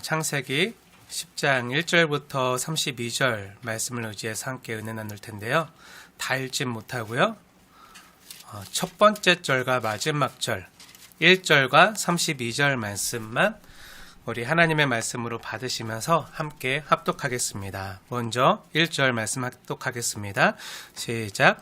창세기 10장 1절부터 32절 말씀을 의지해서 함께 은혜 나눌 텐데요. 다 읽진 못하고요. 첫 번째 절과 마지막 절 1절과 32절 말씀만 우리 하나님의 말씀으로 받으시면서 함께 합독하겠습니다. 먼저 1절 말씀 합독하겠습니다. 시작.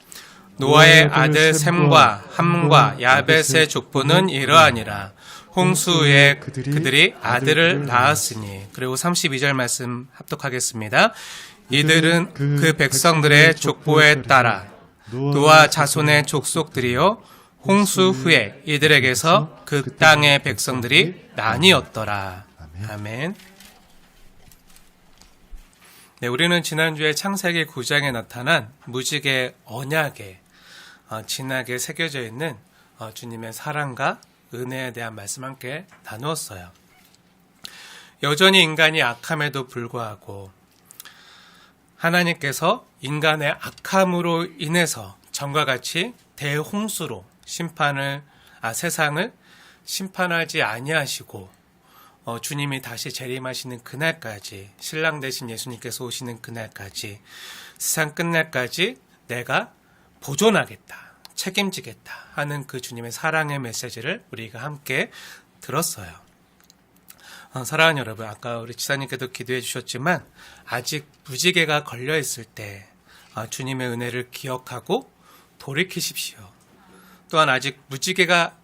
노아의 아들 셈과 함과 야벳의 족보는 이러하니라. 홍수 후에 그들이 아들을 낳았으니. 그리고 32절 말씀 합독하겠습니다. 이들은 그 백성들의 족보에 따라 노아 자손의 족속들이요 홍수 후에 이들에게서 그 땅의 백성들이 나뉘었더라. 아멘. 네, 우리는 지난주에 창세기 9장에 나타난 무지개 언약에 진하게 새겨져 있는 주님의 사랑과 은혜에 대한 말씀 함께 나누었어요. 여전히 인간이 악함에도 불구하고 하나님께서 인간의 악함으로 인해서 전과 같이 대홍수로 세상을 심판하지 아니하시고 주님이 다시 재림하시는 그날까지, 신랑 되신 예수님께서 오시는 그날까지, 세상 끝날까지 내가 보존하겠다, 책임지겠다 하는 그 주님의 사랑의 메시지를 우리가 함께 들었어요. 사랑하는 여러분, 아까 우리 지사님께도 기도해 주셨지만 아직 무지개가 걸려 있을 때 주님의 은혜를 기억하고 돌이키십시오. 또한 아직 무지개가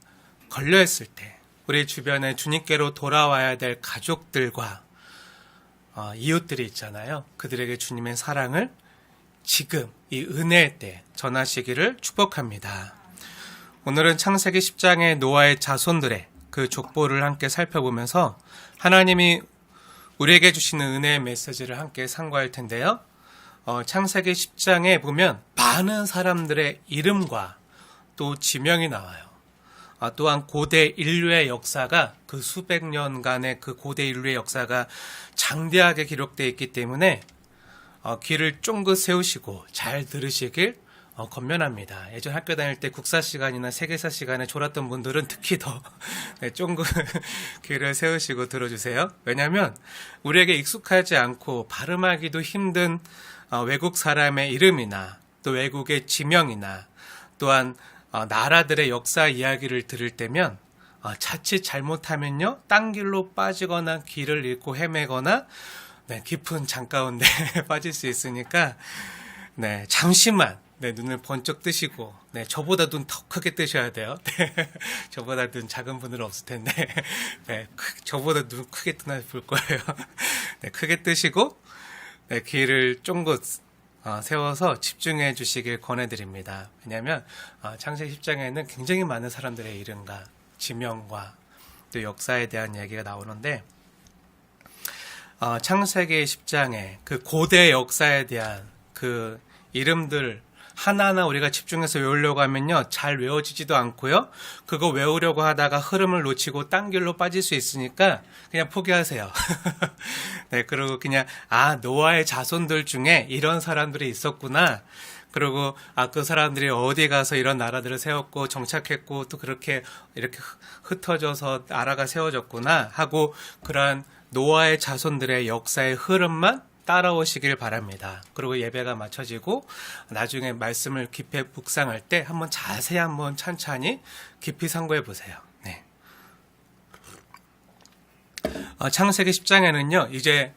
걸려 있을 때 우리 주변에 주님께로 돌아와야 될 가족들과 이웃들이 있잖아요. 그들에게 주님의 사랑을 지금 이 은혜의 때 전하시기를 축복합니다. 오늘은 창세기 10장의 노아의 자손들의 그 족보를 함께 살펴보면서 하나님이 우리에게 주시는 은혜의 메시지를 함께 상고할 텐데요. 창세기 10장에 보면 많은 사람들의 이름과 또 지명이 나와요. 또한 고대 인류의 역사가 그 수백 년간의 그 고대 인류의 역사가 장대하게 기록되어 있기 때문에 귀를 쫑긋 세우시고 잘 들으시길 권면합니다. 예전 학교 다닐 때 국사 시간이나 세계사 시간에 졸았던 분들은 특히 더 쫑긋 귀를 세우시고 들어주세요. 왜냐하면 우리에게 익숙하지 않고 발음하기도 힘든 외국 사람의 이름이나 또 외국의 지명이나 또한 나라들의 역사 이야기를 들을 때면 자칫 잘못하면요 딴 길로 빠지거나 길을 잃고 헤매거나 깊은 장 가운데 빠질 수 있으니까 잠시만 눈을 번쩍 뜨시고 저보다 눈 더 크게 뜨셔야 돼요. 저보다 눈 작은 분들은 없을 텐데 저보다 눈 크게 뜨나 볼 거예요. 크게 뜨시고 귀를 쫑긋 세워서 집중해 주시길 권해드립니다. 왜냐하면 창세기 10장에는 굉장히 많은 사람들의 이름과 지명과 또 역사에 대한 얘기가 나오는데 창세기 10장에 그 고대 역사에 대한 그 이름들 하나하나 우리가 집중해서 외우려고 하면요 잘 외워지지도 않고요 그거 외우려고 하다가 흐름을 놓치고 딴 길로 빠질 수 있으니까 그냥 포기하세요. 그리고 그냥 노아의 자손들 중에 이런 사람들이 있었구나, 그리고 그 사람들이 어디 가서 이런 나라들을 세웠고 정착했고 또 그렇게 이렇게 흩어져서 나라가 세워졌구나 하고 그러한 노아의 자손들의 역사의 흐름만 따라오시길 바랍니다. 그리고 예배가 마쳐지고 나중에 말씀을 깊이 묵상할 때 한번 자세히 한번 찬찬히 깊이 상고해 보세요. 창세기 10장에는요 이제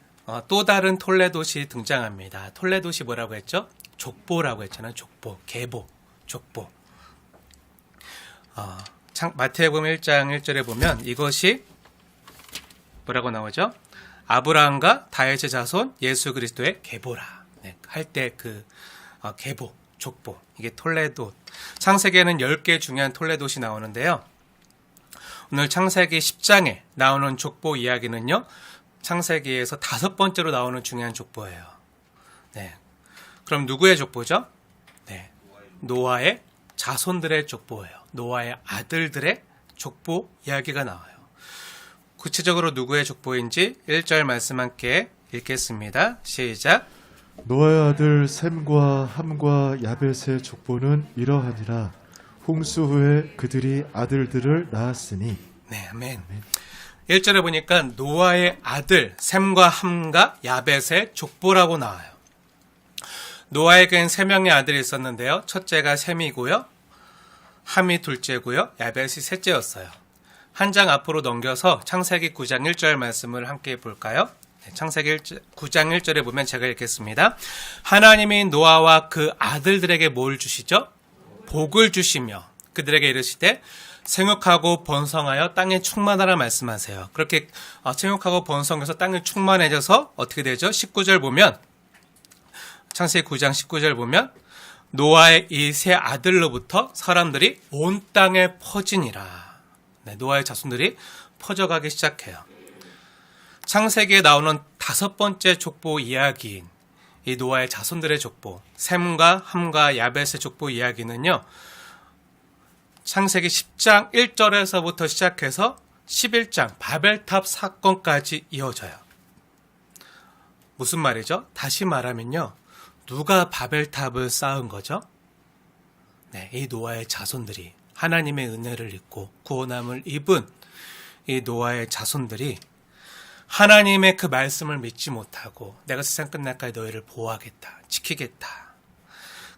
또 다른 톨레도시 등장합니다. 톨레도시 뭐라고 했죠? 족보라고 했잖아요. 족보, 계보, 족보. 마태복음 1장 1절에 보면 이것이 뭐라고 나오죠? 아브라함과 다윗의 자손 예수 그리스도의 계보라 할 때 그 계보, 족보, 이게 톨레도. 창세기에는 10개 중요한 톨레도시 나오는데요. 오늘 창세기 10장에 나오는 족보 이야기는요 창세기에서 5번째로 나오는 중요한 족보예요. 그럼 누구의 족보죠? 노아의 자손들의 족보예요. 노아의 아들들의 족보 이야기가 나와요. 구체적으로 누구의 족보인지 1절 말씀 함께 읽겠습니다. 시작. 노아의 아들 셈과 함과 야벳의 족보는 이러하니라. 홍수 후에 그들이 아들들을 낳았으니. 아멘. 1절에 보니까 노아의 아들 셈과 함과 야벳의 족보라고 나와요. 노아에겐 3명의 아들이 있었는데요. 첫째가 셈이고요. 함이 둘째고요. 야벳이 셋째였어요. 한 장 앞으로 넘겨서 창세기 9장 1절 말씀을 함께 볼까요? 창세기 9장 1절에 보면 제가 읽겠습니다. 하나님이 노아와 그 아들들에게 뭘 주시죠? 복을 주시며 그들에게 이르시되 생육하고 번성하여 땅에 충만하라 말씀하세요. 그렇게 생육하고 번성해서 땅이 충만해져서 어떻게 되죠? 19절 보면 창세기 9장 19절 보면 노아의 이 세 아들로부터 사람들이 온 땅에 퍼지니라. 네, 노아의 자손들이 퍼져가기 시작해요. 창세기에 나오는 5번째 족보 이야기인 이 노아의 자손들의 족보, 셈과 함과 야벳의 족보 이야기는요. 창세기 10장 1절에서부터 시작해서 11장 바벨탑 사건까지 이어져요. 무슨 말이죠? 다시 말하면요. 누가 바벨탑을 쌓은 거죠? 네, 이 노아의 자손들이 하나님의 은혜를 입고 구원함을 입은 이 노아의 자손들이 하나님의 그 말씀을 믿지 못하고 내가 세상 끝날까지 너희를 보호하겠다, 지키겠다.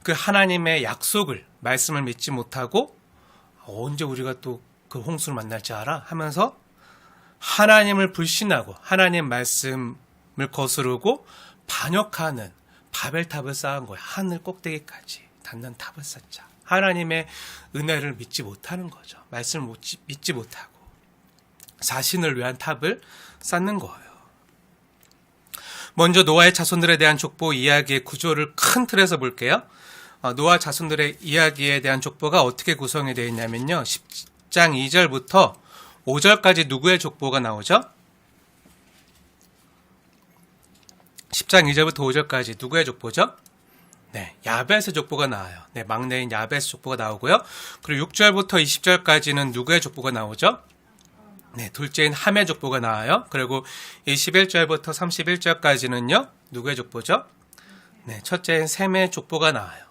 그 하나님의 약속을, 말씀을 믿지 못하고 언제 우리가 또 그 홍수를 만날지 알아? 하면서 하나님을 불신하고 하나님 말씀을 거스르고 반역하는 바벨탑을 쌓은 거예요. 하늘 꼭대기까지 닿는 탑을 쌓자. 하나님의 은혜를 믿지 못하는 거죠. 말씀을 믿지 못하고 자신을 위한 탑을 쌓는 거예요. 먼저 노아의 자손들에 대한 족보 이야기의 구조를 큰 틀에서 볼게요. 노아 자손들의 이야기에 대한 족보가 어떻게 구성이 되어 있냐면요. 10장 2절부터 5절까지 누구의 족보가 나오죠? 10장 2절부터 5절까지 누구의 족보죠? 네, 야벳의 족보가 나와요. 네, 막내인 야벳의 족보가 나오고요. 그리고 6절부터 20절까지는 누구의 족보가 나오죠? 네, 둘째인 함의 족보가 나와요. 그리고 21절부터 31절까지는요, 누구의 족보죠? 네, 첫째인 셈의 족보가 나와요.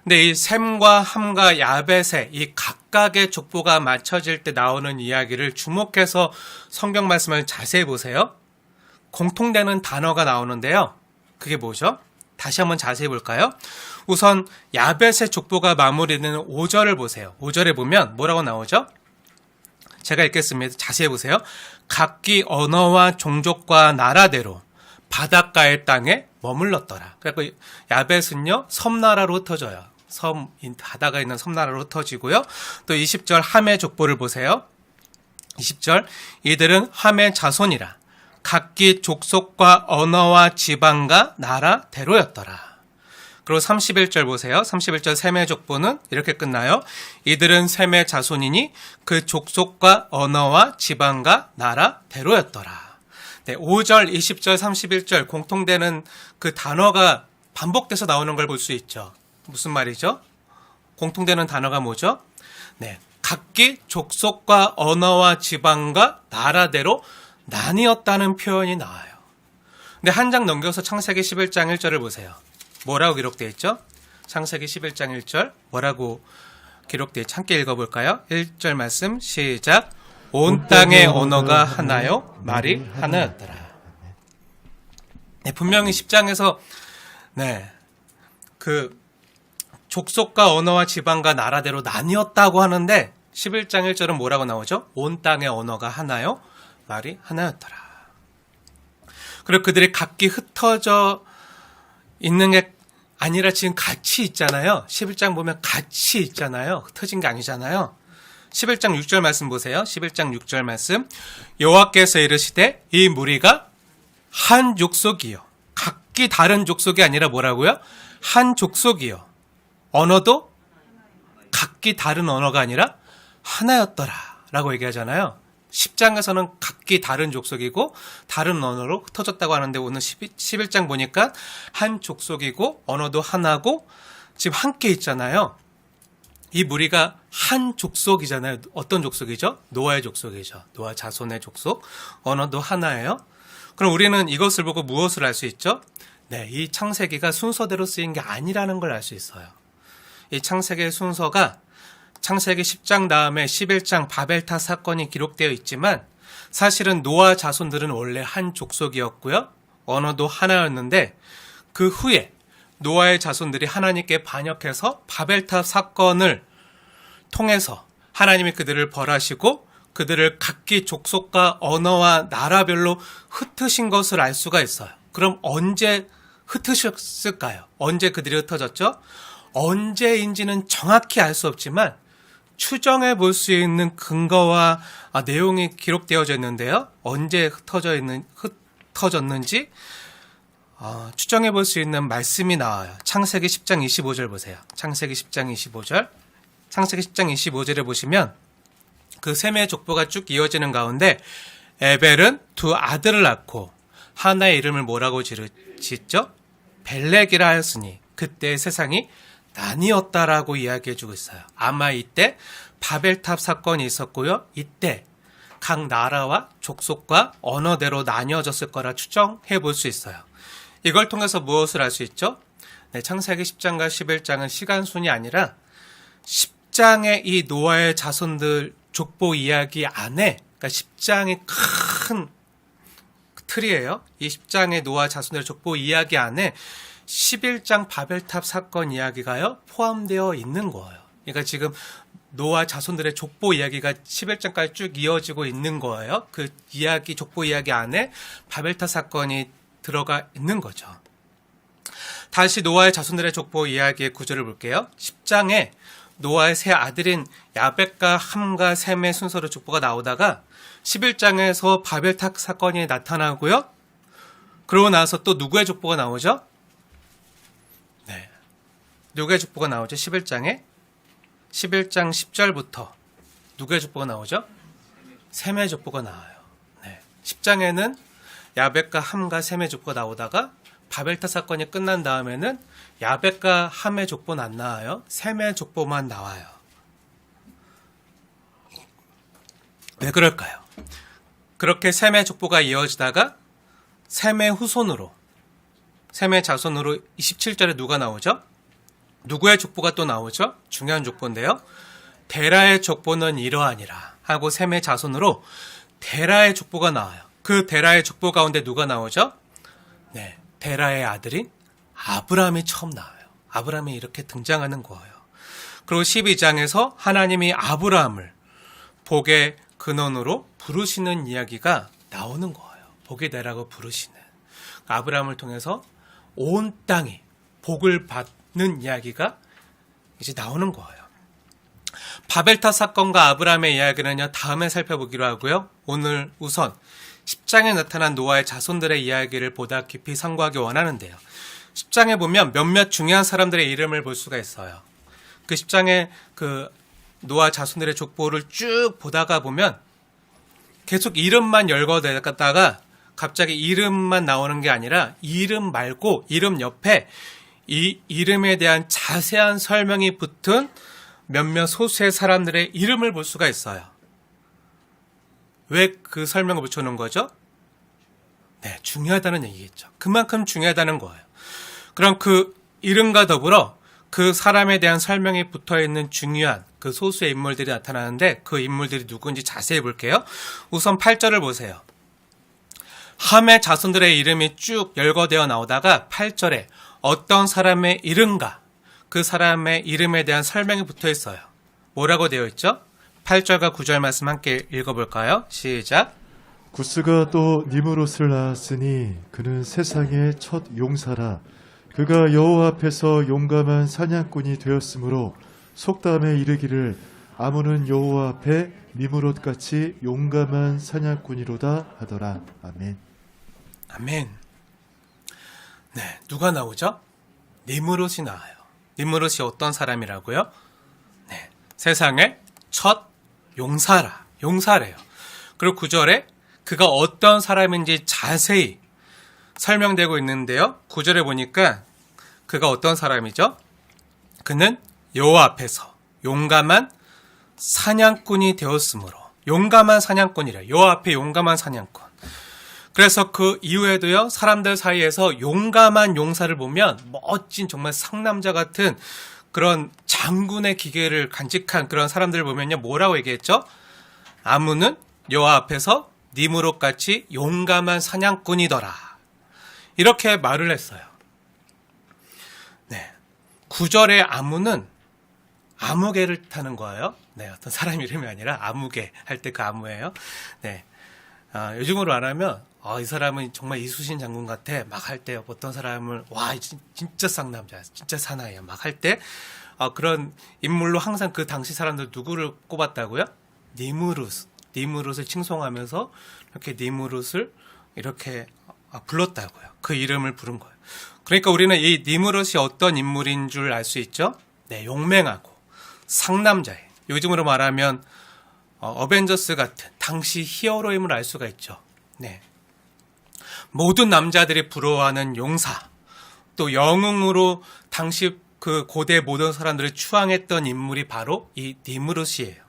근데 이 셈과 함과 야벳의 이 각각의 족보가 맞춰질 때 나오는 이야기를 주목해서 성경 말씀을 자세히 보세요. 공통되는 단어가 나오는데요. 그게 뭐죠? 다시 한번 자세히 볼까요? 우선 야벳의 족보가 마무리되는 5절을 보세요. 5절에 보면 뭐라고 나오죠? 제가 읽겠습니다. 자세히 보세요. 각기 언어와 종족과 나라대로 바닷가의 땅에 머물렀더라. 그러니까 야벳은요, 섬나라로 흩어져요. 바다가 있는 섬나라로 흩어지고요. 또 20절 함의 족보를 보세요. 20절 이들은 함의 자손이라. 각기 족속과 언어와 지방과 나라대로였더라. 그리고 31절 보세요. 31절 셈의 족보는 이렇게 끝나요. 이들은 셈의 자손이니 그 족속과 언어와 지방과 나라대로였더라. 네, 5절, 20절, 31절 공통되는 그 단어가 반복돼서 나오는 걸 볼 수 있죠. 무슨 말이죠? 공통되는 단어가 뭐죠? 네, 각기 족속과 언어와 지방과 나라대로 나뉘었다는 표현이 나와요. 근데 한 장 넘겨서 창세기 11장 1절을 보세요. 뭐라고 기록되어 있죠? 창세기 11장 1절 뭐라고 기록되어 있죠? 함께 읽어볼까요? 1절 말씀 시작. 온 땅의 언어가 하나요? 말이 하나였더라. 네, 분명히 10장에서 그 족속과 언어와 지방과 나라대로 나뉘었다고 하는데 11장 1절은 뭐라고 나오죠? 온 땅의 언어가 하나요? 말이 하나였더라. 그리고 그들이 각기 흩어져 있는 게 아니라 지금 같이 있잖아요. 11장 보면 같이 있잖아요. 흩어진 게 아니잖아요. 11장 6절 말씀 보세요. 11장 6절 말씀. 여호와께서 이르시되 이 무리가 한 족속이요. 각기 다른 족속이 아니라 뭐라고요? 한 족속이요. 언어도 각기 다른 언어가 아니라 하나였더라 라고 얘기하잖아요. 10장에서는 각기 다른 족속이고 다른 언어로 흩어졌다고 하는데 오늘 11장 보니까 한 족속이고 언어도 하나고 지금 함께 있잖아요. 이 무리가 한 족속이잖아요. 어떤 족속이죠? 노아의 족속이죠. 노아 자손의 족속. 언어도 하나예요. 그럼 우리는 이것을 보고 무엇을 알 수 있죠? 네, 이 창세기가 순서대로 쓰인 게 아니라는 걸 알 수 있어요. 이 창세기의 순서가 창세기 10장 다음에 11장 바벨탑 사건이 기록되어 있지만 사실은 노아 자손들은 원래 한 족속이었고요. 언어도 하나였는데 그 후에 노아의 자손들이 하나님께 반역해서 바벨탑 사건을 통해서 하나님이 그들을 벌하시고 그들을 각기 족속과 언어와 나라별로 흩으신 것을 알 수가 있어요. 그럼 언제 흩으셨을까요? 언제 그들이 흩어졌죠? 언제인지는 정확히 알 수 없지만 추정해 볼 수 있는 근거와 내용이 기록되어져 있는데요. 언제 흩어졌는지 추정해 볼 수 있는 말씀이 나와요. 창세기 10장 25절 보세요. 창세기 10장 25절. 창세기 10장 25절에 보시면 그 셈의 족보가 쭉 이어지는 가운데 에벨은 두 아들을 낳고 하나의 이름을 뭐라고 짓죠? 벨렉이라 하였으니 그때 세상이 나뉘었다라고 이야기해주고 있어요. 아마 이때 바벨탑 사건이 있었고요. 이때 각 나라와 족속과 언어대로 나뉘어졌을 거라 추정해 볼 수 있어요. 이걸 통해서 무엇을 알 수 있죠? 네, 창세기 10장과 11장은 시간순이 아니라 10장의 이 노아의 자손들 족보 이야기 안에, 그러니까 10장이 큰 틀이에요. 이 10장의 노아 자손들의 족보 이야기 안에 11장 바벨탑 사건 이야기가요 포함되어 있는 거예요. 그러니까 지금 노아 자손들의 족보 이야기가 11장까지 쭉 이어지고 있는 거예요. 그 이야기, 족보 이야기 안에 바벨탑 사건이 들어가 있는 거죠. 다시 노아의 자손들의 족보 이야기의 구조를 볼게요. 10장에 노아의 세 아들인 야벳과 함과 셈의 순서로 족보가 나오다가 11장에서 바벨탑 사건이 나타나고요. 그러고 나서 또 누구의 족보가 나오죠? 네, 누구의 족보가 나오죠? 11장에 11장 10절부터 누구의 족보가 나오죠? 셈의 족보가 나와요. 네, 10장에는 야벳과 함과 셈의 족보가 나오다가 바벨탑 사건이 끝난 다음에는 야벳과 함의 족보는 안 나와요. 셈의 족보만 나와요. 왜 그럴까요? 그렇게 셈의 족보가 이어지다가 셈의 후손으로, 셈의 자손으로 27절에 누가 나오죠? 누구의 족보가 또 나오죠? 중요한 족보인데요. 데라의 족보는 이러하니라 하고 셈의 자손으로 데라의 족보가 나와요. 그 데라의 족보 가운데 누가 나오죠? 네, 데라의 아들인 아브라함이 처음 나와요. 아브라함이 이렇게 등장하는 거예요. 그리고 12장에서 하나님이 아브라함을 복의 근원으로 부르시는 이야기가 나오는 거예요. 복이 되라고 부르시는. 아브라함을 통해서 온 땅이 복을 받는 이야기가 이제 나오는 거예요. 바벨탑 사건과 아브라함의 이야기는요, 다음에 살펴보기로 하고요. 오늘 우선 10장에 나타난 노아의 자손들의 이야기를 보다 깊이 상고하기 원하는데요. 10장에 보면 몇몇 중요한 사람들의 이름을 볼 수가 있어요. 그 10장에 그 노아 자손들의 족보를 쭉 보다가 보면 계속 이름만 열거되다가 갑자기 이름만 나오는 게 아니라 이름 말고 이름 옆에 이 이름에 대한 자세한 설명이 붙은 몇몇 소수의 사람들의 이름을 볼 수가 있어요. 왜 그 설명을 붙여놓은 거죠? 네, 중요하다는 얘기겠죠. 그만큼 중요하다는 거예요. 그럼 그 이름과 더불어 그 사람에 대한 설명이 붙어있는 중요한 그 소수의 인물들이 나타나는데 그 인물들이 누구인지 자세히 볼게요. 우선 8절을 보세요. 함의 자손들의 이름이 쭉 열거되어 나오다가 8절에 어떤 사람의 이름과 그 사람의 이름에 대한 설명이 붙어 있어요. 뭐라고 되어 있죠? 8절과 9절 말씀 함께 읽어볼까요? 시작. 구스가 또 니므롯을 낳았으니 그는 세상의 첫 용사라. 그가 여호와 앞에서 용감한 사냥꾼이 되었으므로 속담에 이르기를 아무는 여호와 앞에 니므롯같이 용감한 사냥꾼이로다 하더라. 아멘. 아멘. 네, 누가 나오죠? 니므롯이 나와요. 니므롯이 어떤 사람이라고요? 네, 세상의 첫 용사래요. 그리고 9절에 그가 어떤 사람인지 자세히 설명되고 있는데요. 9절에 보니까 그가 어떤 사람이죠? 그는 여호와 앞에서 용감한 사냥꾼이 되었으므로. 용감한 사냥꾼이래. 여호와 앞에 용감한 사냥꾼. 그래서 그 이후에도요, 사람들 사이에서 용감한 용사를 보면 멋진 정말 상남자 같은 그런 장군의 기계를 간직한 그런 사람들을 보면요, 뭐라고 얘기했죠? 아무는 여호와 앞에서 니무롯같이 용감한 사냥꾼이더라. 이렇게 말을 했어요. 네. 9절의 아무는 아무개를 타는 거예요. 네, 어떤 사람 이름이 아니라 아무개 할 때 그 아무예요. 네. 요즘으로 말하면 이 사람은 정말 이수신 장군 같아. 막 할 때 어떤 사람을 진짜 쌍남자야. 진짜 사나이야. 막 할 때 그런 인물로 항상 그 당시 사람들 누구를 꼽았다고요? 니무롯을 칭송하면서 이렇게 니무롯을 이렇게 불렀다고요. 그 이름을 부른 거예요. 그러니까 우리는 이 니무롯이 어떤 인물인 줄 알 수 있죠? 네, 용맹하고 상남자예요. 요즘으로 말하면 어벤져스 같은 당시 히어로임을 알 수가 있죠. 네. 모든 남자들이 부러워하는 용사, 또 영웅으로 당시 그 고대 모든 사람들을 추앙했던 인물이 바로 이 니무롯이에요.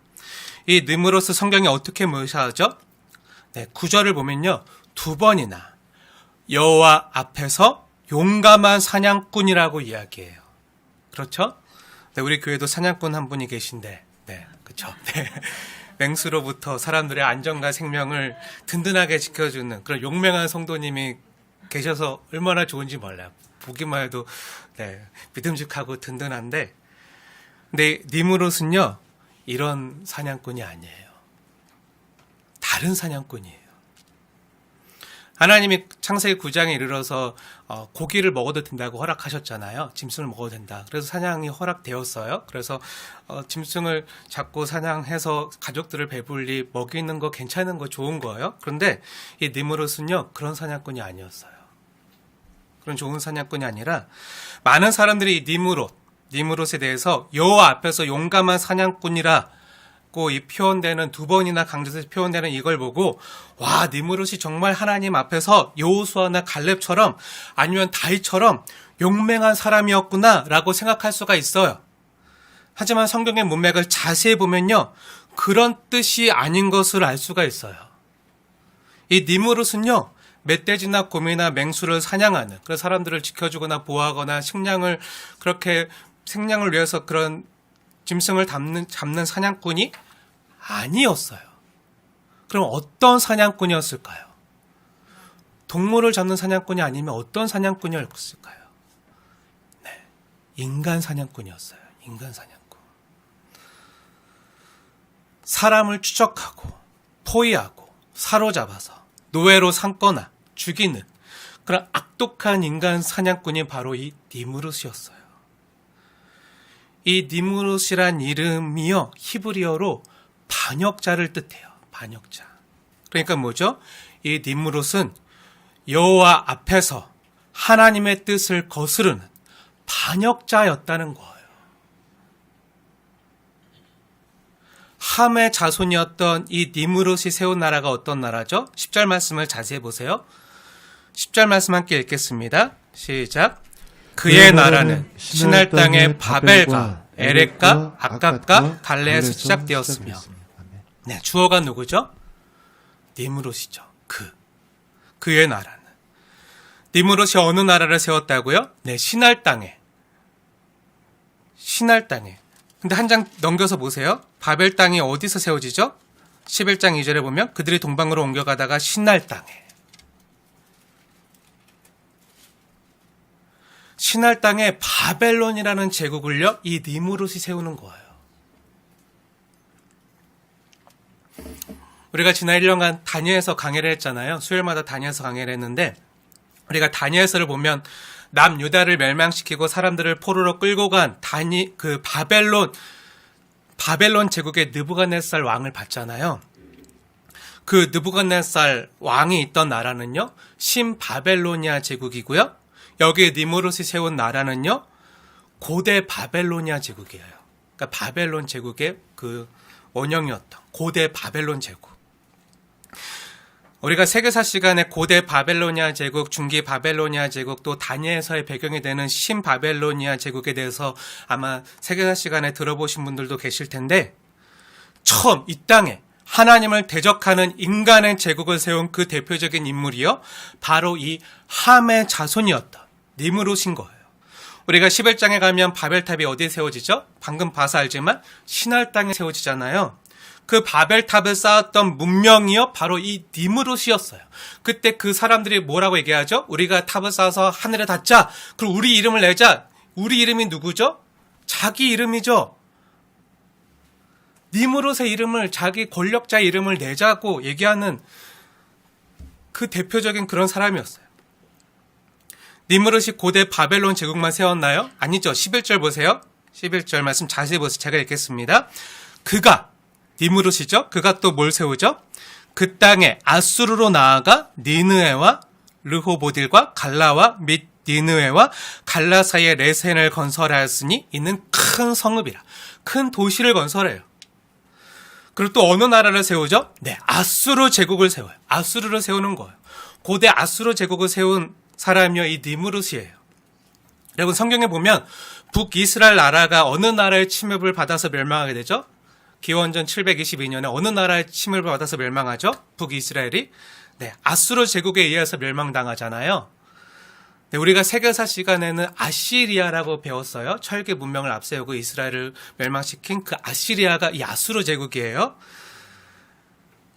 이 니무롯을 성경이 어떻게 묘사하죠? 네, 9절을 보면요. 2번이나 여호와 앞에서 용감한 사냥꾼이라고 이야기해요. 그렇죠? 네, 우리 교회도 사냥꾼 한 분이 계신데, 네, 그렇죠. 네. 맹수로부터 사람들의 안전과 생명을 든든하게 지켜주는 그런 용맹한 성도님이 계셔서 얼마나 좋은지 몰라요. 보기만 해도 네, 믿음직하고 든든한데, 근데 니무롯은요 이런 사냥꾼이 아니에요. 다른 사냥꾼이에요. 하나님이 창세기 9장에 이르러서 고기를 먹어도 된다고 허락하셨잖아요. 짐승을 먹어도 된다. 그래서 사냥이 허락되었어요. 그래서 짐승을 잡고 사냥해서 가족들을 배불리 먹이는 거 괜찮은 거 좋은 거예요. 그런데 이 니무롯은요 그런 사냥꾼이 아니었어요. 그런 좋은 사냥꾼이 아니라 많은 사람들이 이 니무롯에 대해서 여호와 앞에서 용감한 사냥꾼이라 이 표현되는 2번이나 강조해서 표현되는 이걸 보고 니무롯이 정말 하나님 앞에서 여호수아나 갈렙처럼 아니면 다윗처럼 용맹한 사람이었구나 라고 생각할 수가 있어요. 하지만 성경의 문맥을 자세히 보면요 그런 뜻이 아닌 것을 알 수가 있어요. 이 니무롯은요 멧돼지나 곰이나 맹수를 사냥하는 그런 사람들을 지켜주거나 보호하거나 그렇게 생량을 위해서 그런 짐승을 잡는 사냥꾼이 아니었어요. 그럼 어떤 사냥꾼이었을까요? 동물을 잡는 사냥꾼이 아니면 어떤 사냥꾼이었을까요? 네, 인간 사냥꾼이었어요. 인간 사냥꾼. 사람을 추적하고 포위하고 사로잡아서 노예로 삼거나 죽이는 그런 악독한 인간 사냥꾼이 바로 이 니무롯이었어요. 이 니무롯이란 이름이요 히브리어로 반역자를 뜻해요. 반역자. 그러니까 뭐죠? 이 니무롯은 여호와 앞에서 하나님의 뜻을 거스르는 반역자였다는 거예요. 함의 자손이었던 이 니무롯이 세운 나라가 어떤 나라죠? 10절 말씀을 자세히 보세요. 10절 말씀 함께 읽겠습니다. 시작. 그의 나라는 신할 땅의 바벨과 에렉과 아깝과 갈레에서 시작되었으며 네, 주어가 누구죠? 니무롯이죠. 그의 나라는. 니무롯이 어느 나라를 세웠다고요? 네, 신할 땅에. 근데 한 장 넘겨서 보세요. 바벨 땅이 어디서 세워지죠? 11장 2절에 보면 그들이 동방으로 옮겨가다가 신할 땅에. 신할 땅에 바벨론이라는 제국을요, 이 니무롯이 세우는 거예요. 우리가 지난 1년간 다니엘서 강해를 했잖아요. 수요일마다 다니엘서 강해를 했는데 우리가 다니엘서를 보면 남유다를 멸망시키고 사람들을 포로로 끌고 간 바벨론 제국의 느부갓네살 왕을 봤잖아요. 그 느부갓네살 왕이 있던 나라는요, 신바벨로니아 제국이고요. 여기에 니무롯이 세운 나라는요, 고대 바벨로니아 제국이에요. 그러니까 바벨론 제국의 그 원형이었던 고대 바벨론 제국. 우리가 세계사 시간에 고대 바벨로니아 제국, 중기 바벨로니아 제국, 또 다니엘서의 배경이 되는 신바벨로니아 제국에 대해서 아마 세계사 시간에 들어보신 분들도 계실 텐데, 처음 이 땅에 하나님을 대적하는 인간의 제국을 세운 그 대표적인 인물이요, 바로 이 함의 자손이었던 니무롯인 거예요. 우리가 11장에 가면 바벨탑이 어디에 세워지죠? 방금 봐서 알지만 신할 땅에 세워지잖아요. 그 바벨탑을 쌓았던 문명이요 바로 이 니무롯이었어요. 그때 그 사람들이 뭐라고 얘기하죠? 우리가 탑을 쌓아서 하늘에 닿자. 그리고 우리 이름을 내자. 우리 이름이 누구죠? 자기 이름이죠. 니무롯의 이름을, 자기 권력자의 이름을 내자고 얘기하는 그 대표적인 그런 사람이었어요. 니무롯이 고대 바벨론 제국만 세웠나요? 아니죠. 11절 보세요. 11절 말씀 자세히 보세요. 제가 읽겠습니다. 그가, 니무롯이죠. 그가 또 뭘 세우죠? 그 땅에 아수르로 나아가 니느웨와 르호보딜과 갈라와 및 니느웨와 갈라 사이에 레센을 건설하였으니 이는 큰 성읍이라. 큰 도시를 건설해요. 그리고 또 어느 나라를 세우죠? 네, 아수르 제국을 세워요. 아수르를 세우는 거예요. 고대 아수르 제국을 세운 사람이요, 이 니무롯이에요. 여러분 성경에 보면 북이스라엘 나라가 어느 나라의 침입을 받아서 멸망하게 되죠? 기원전 722년에 어느 나라의 침입을 받아서 멸망하죠? 북이스라엘이? 네, 아수르 제국에 의해서 멸망당하잖아요. 네, 우리가 세계사 시간에는 아시리아라고 배웠어요. 철기 문명을 앞세우고 이스라엘을 멸망시킨 그 아시리아가 이 아수르 제국이에요.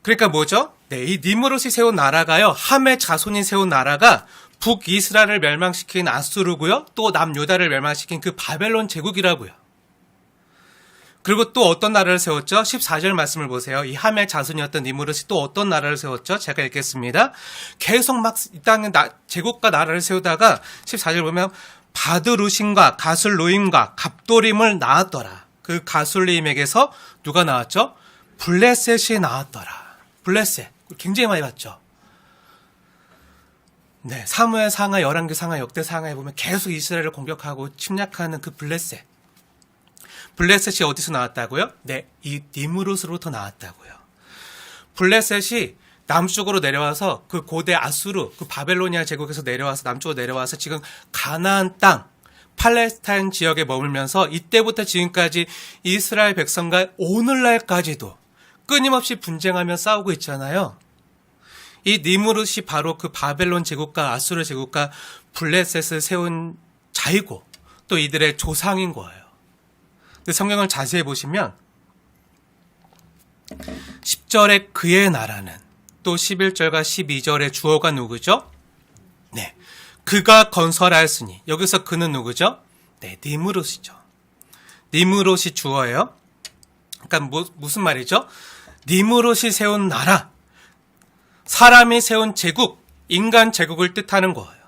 그러니까 뭐죠? 네, 이 니무롯이 세운 나라가요. 함의 자손이 세운 나라가 북이스라엘을 멸망시킨 아수르고요. 또 남유다를 멸망시킨 그 바벨론 제국이라고요. 그리고 또 어떤 나라를 세웠죠? 14절 말씀을 보세요. 이 함의 자손이었던 니무롯이 또 어떤 나라를 세웠죠? 제가 읽겠습니다. 계속 막 이 땅에 제국과 나라를 세우다가 14절 보면 바드루심과 가술로임과 갑도림을 낳았더라. 그 가술로임에게서 누가 나왔죠? 블레셋이 나왔더라. 블레셋. 굉장히 많이 봤죠? 네, 사무엘 상하, 열왕기 상하, 역대 상하에 보면 계속 이스라엘을 공격하고 침략하는 그 블레셋. 블레셋이 어디서 나왔다고요? 네, 이 니무롯으로부터 나왔다고요. 블레셋이 남쪽으로 내려와서 그 고대 아수르, 그 바벨로니아 제국에서 내려와서 남쪽으로 내려와서 지금 가나안 땅, 팔레스타인 지역에 머물면서 이때부터 지금까지 이스라엘 백성과 오늘날까지도 끊임없이 분쟁하며 싸우고 있잖아요. 이 니무롯이 바로 그 바벨론 제국과 아수르 제국과 블레셋을 세운 자이고 또 이들의 조상인 거예요. 근데 성경을 자세히 보시면 10절에 그의 나라는 또 11절과 12절의 주어가 누구죠? 네, 그가 건설하였으니 여기서 그는 누구죠? 네, 니무롯이죠. 니무롯이 주어예요. 그러니까 무슨 말이죠? 니무롯이 세운 나라, 사람이 세운 제국, 인간 제국을 뜻하는 거예요.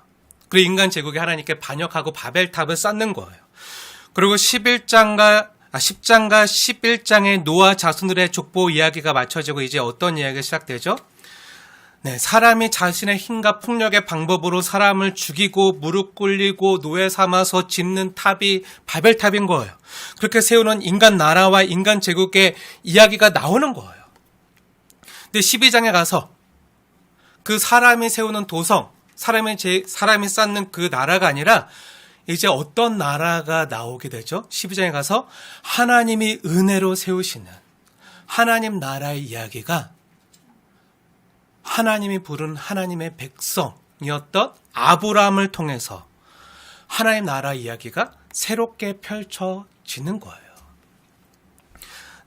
그리고 인간 제국이 하나님께 반역하고 바벨탑을 쌓는 거예요. 그리고 10장과 11장의 노아 자손들의 족보 이야기가 맞춰지고 이제 어떤 이야기가 시작되죠? 네, 사람이 자신의 힘과 폭력의 방법으로 사람을 죽이고 무릎 꿇리고 노예 삼아서 짓는 탑이 바벨탑인 거예요. 그렇게 세우는 인간 나라와 인간 제국의 이야기가 나오는 거예요. 근데 12장에 가서 그 사람이 세우는 도성, 사람이 쌓는 그 나라가 아니라 이제 어떤 나라가 나오게 되죠? 12장에 가서 하나님이 은혜로 세우시는 하나님 나라의 이야기가 하나님이 부른 하나님의 백성이었던 아브라함을 통해서 하나님 나라 이야기가 새롭게 펼쳐지는 거예요.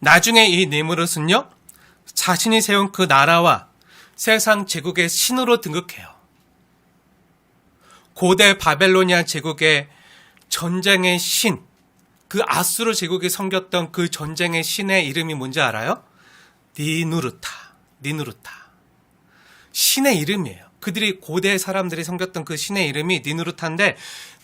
나중에 이 니무롯은요, 자신이 세운 그 나라와 세상 제국의 신으로 등극해요. 고대 바벨로니아 제국의 전쟁의 신, 그 아수르 제국이 섬겼던 그 전쟁의 신의 이름이 뭔지 알아요? 니누르타. 신의 이름이에요. 그들이 고대 사람들이 섬겼던 그 신의 이름이 니누르타인데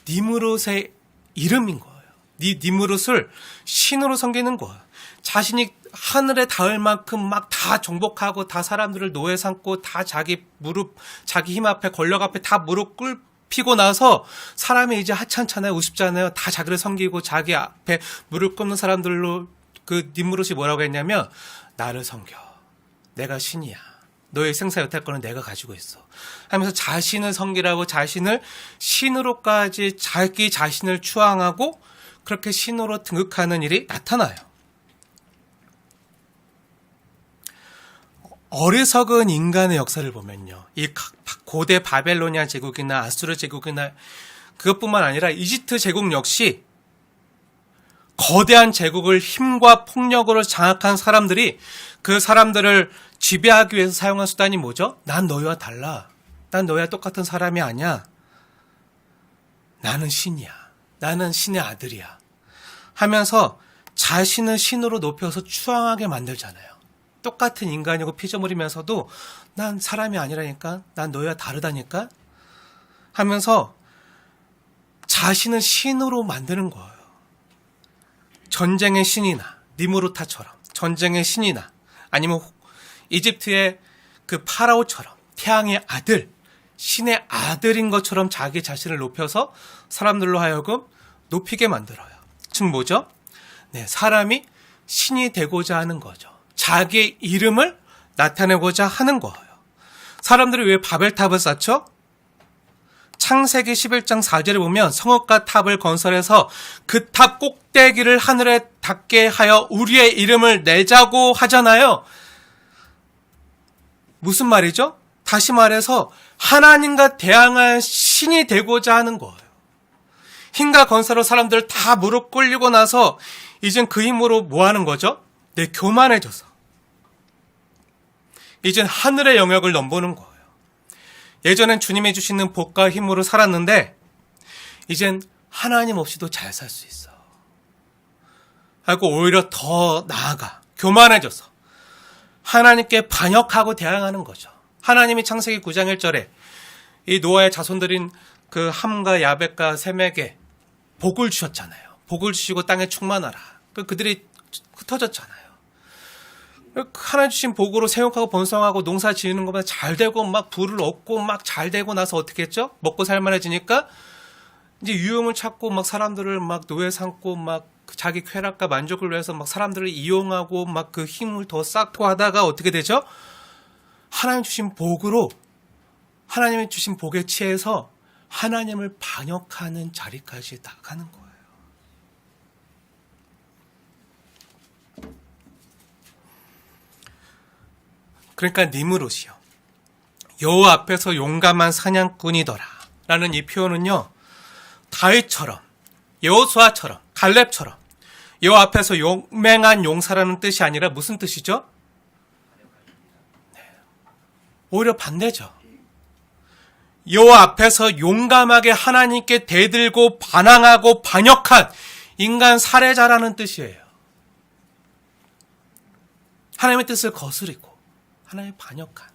니무롯의 이름인 거예요. 니무롯을 신으로 섬기는 거예요. 자신이 하늘에 닿을 만큼 막 다 정복하고 다 사람들을 노예 삼고 다 자기 힘 앞에 권력 앞에 다 무릎 꿇히고 나서 사람이 이제 하찮잖아요. 우습잖아요. 다 자기를 섬기고 자기 앞에 무릎 꿇는 사람들로 그 니무롯이 뭐라고 했냐면 나를 섬겨. 내가 신이야. 너의 생사 여탈권은 내가 가지고 있어. 하면서 자신을 섬기라고 자신을 신으로까지 자기 자신을 추앙하고 그렇게 신으로 등극하는 일이 나타나요. 어리석은 인간의 역사를 보면요. 이 고대 바벨로니아 제국이나 아수르 제국이나 그것뿐만 아니라 이집트 제국 역시 거대한 제국을 힘과 폭력으로 장악한 사람들이 그 사람들을 지배하기 위해서 사용한 수단이 뭐죠? 난 너희와 달라. 난 너희와 똑같은 사람이 아니야. 나는 신이야. 나는 신의 아들이야. 하면서 자신을 신으로 높여서 추앙하게 만들잖아요. 똑같은 인간이고 피조물이면서도 난 사람이 아니라니까, 난 너희와 다르다니까 하면서 자신을 신으로 만드는 거예요. 전쟁의 신이나 니무르타처럼, 전쟁의 신이나 아니면 이집트의 그 파라오처럼 태양의 아들, 신의 아들인 것처럼 자기 자신을 높여서 사람들로 하여금 높이게 만들어요. 즉 뭐죠? 네, 사람이 신이 되고자 하는 거죠. 자기의 이름을 나타내고자 하는 거예요. 사람들이 왜 바벨탑을 쌓죠? 창세기 11장 4절에 보면 성읍과 탑을 건설해서 그 탑 꼭대기를 하늘에 닿게 하여 우리의 이름을 내자고 하잖아요. 무슨 말이죠? 다시 말해서 하나님과 대항할 신이 되고자 하는 거예요. 힘과 건설로 사람들 다 무릎 꿇리고 나서 이젠 그 힘으로 뭐 하는 거죠? 네, 교만해져서. 이젠 하늘의 영역을 넘보는 거예요. 예전엔 주님이 주시는 복과 힘으로 살았는데 이젠 하나님 없이도 잘 살 수 있어. 하고 오히려 더 나아가 교만해져서 하나님께 반역하고 대항하는 거죠. 하나님이 창세기 9장 1절에 이 노아의 자손들인 그 함과 야벳과 셈에게 복을 주셨잖아요. 복을 주시고 땅에 충만하라. 그들이 흩어졌잖아요. 하나님 주신 복으로 생육하고 번성하고 농사 지으는 것보다 잘 되고 막 부를 얻고 막 잘 되고 나서 어떻게 했죠? 먹고 살만해지니까 이제 유흥을 찾고 막 사람들을 막 노예 삼고 막 자기 쾌락과 만족을 위해서 막 사람들을 이용하고 막 그 힘을 더 쌓고 하다가 어떻게 되죠? 하나님 주신 복으로 하나님이 주신 복에 취해서 하나님을 반역하는 자리까지 나가는 거예요. 그러니까 니므롯이요. 여호와 앞에서 용감한 사냥꾼이더라 라는 이 표현은요. 다윗처럼 여호수아처럼 갈렙처럼 여호와 앞에서 용맹한 용사라는 뜻이 아니라 무슨 뜻이죠? 네. 오히려 반대죠. 여호와 앞에서 용감하게 하나님께 대들고 반항하고 반역한 인간 살해자라는 뜻이에요. 하나님의 뜻을 거스리고 하나님의 반역한.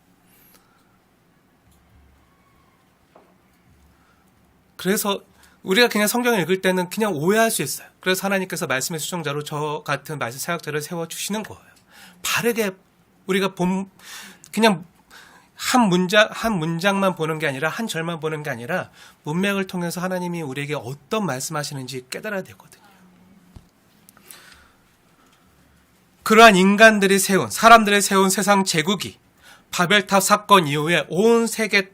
그래서 우리가 그냥 성경을 읽을 때는 그냥 오해할 수 있어요. 그래서 하나님께서 말씀의 수정자로 저 같은 말씀 사역자를 세워주시는 거예요. 바르게 우리가 그냥 한 문장만 보는 게 아니라 한 절만 보는 게 아니라 문맥을 통해서 하나님이 우리에게 어떤 말씀하시는지 깨달아야 되거든요. 그러한 인간들이 사람들이 세운 세상 제국이 바벨탑 사건 이후에 온 세계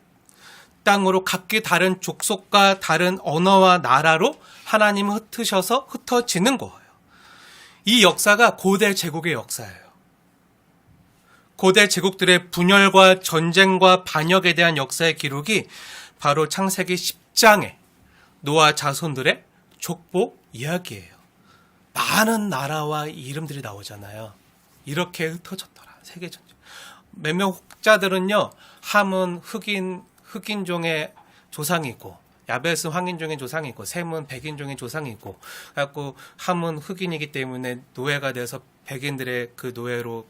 땅으로 각기 다른 족속과 다른 언어와 나라로 하나님을 흩어지는 거예요. 이 역사가 고대 제국의 역사예요. 고대 제국들의 분열과 전쟁과 반역에 대한 역사의 기록이 바로 창세기 10장의 노아 자손들의 족보 이야기예요. 많은 나라와 이름들이 나오잖아요. 이렇게 흩어졌더라. 세계전쟁. 몇몇 혹자들은요. 함은 흑인종의 조상이고 야벳은 황인종의 조상이고 셈은 백인종의 조상이고 그래갖고 함은 흑인이기 때문에 노예가 돼서 백인들의 그 노예로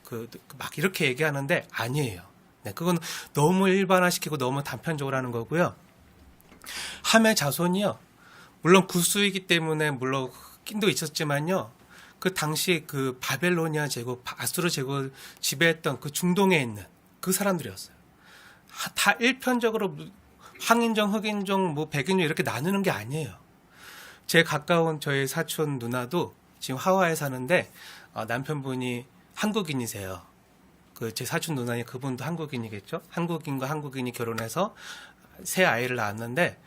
막 이렇게 얘기하는데 아니에요. 네, 그건 너무 일반화시키고 너무 단편적으로 하는 거고요. 함의 자손이요. 물론 구수이기 때문에 물론 흑인도 있었지만요. 그 당시 그 바벨로니아 제국, 아수르 제국을 지배했던 그 중동에 있는 그 사람들이었어요. 다 일편적으로 황인종, 흑인종, 뭐 백인종 이렇게 나누는 게 아니에요. 제 가까운 저희 사촌 누나도 지금 하와이에 사는데 남편분이 한국인이세요. 그 제 사촌 누나니 그분도 한국인이겠죠. 한국인과 한국인이 결혼해서 새 아이를 낳았는데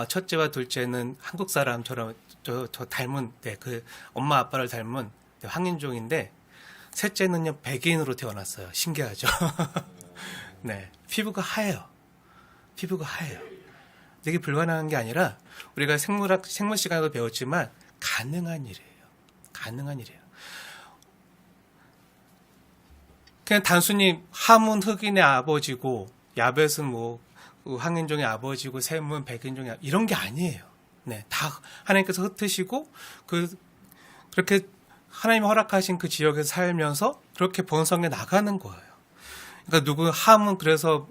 첫째와 둘째는 한국 사람처럼 저 닮은 그 엄마 아빠를 닮은 황인종인데 셋째는요 백인으로 태어났어요. 신기하죠. 네, 피부가 하얘요. 이게 불가능한 게 아니라 우리가 생물 시간에도 배웠지만 가능한 일이에요. 가능한 일이에요. 그냥 단순히 함은 흑인의 아버지고 야벳은 뭐 황인종의 아버지고 셈은 백인종의 이런 게 아니에요. 네, 다 하나님께서 흩으시고 그렇게 하나님이 허락하신 그 지역에서 살면서 그렇게 번성해 나가는 거예요. 그러니까 함은 그래서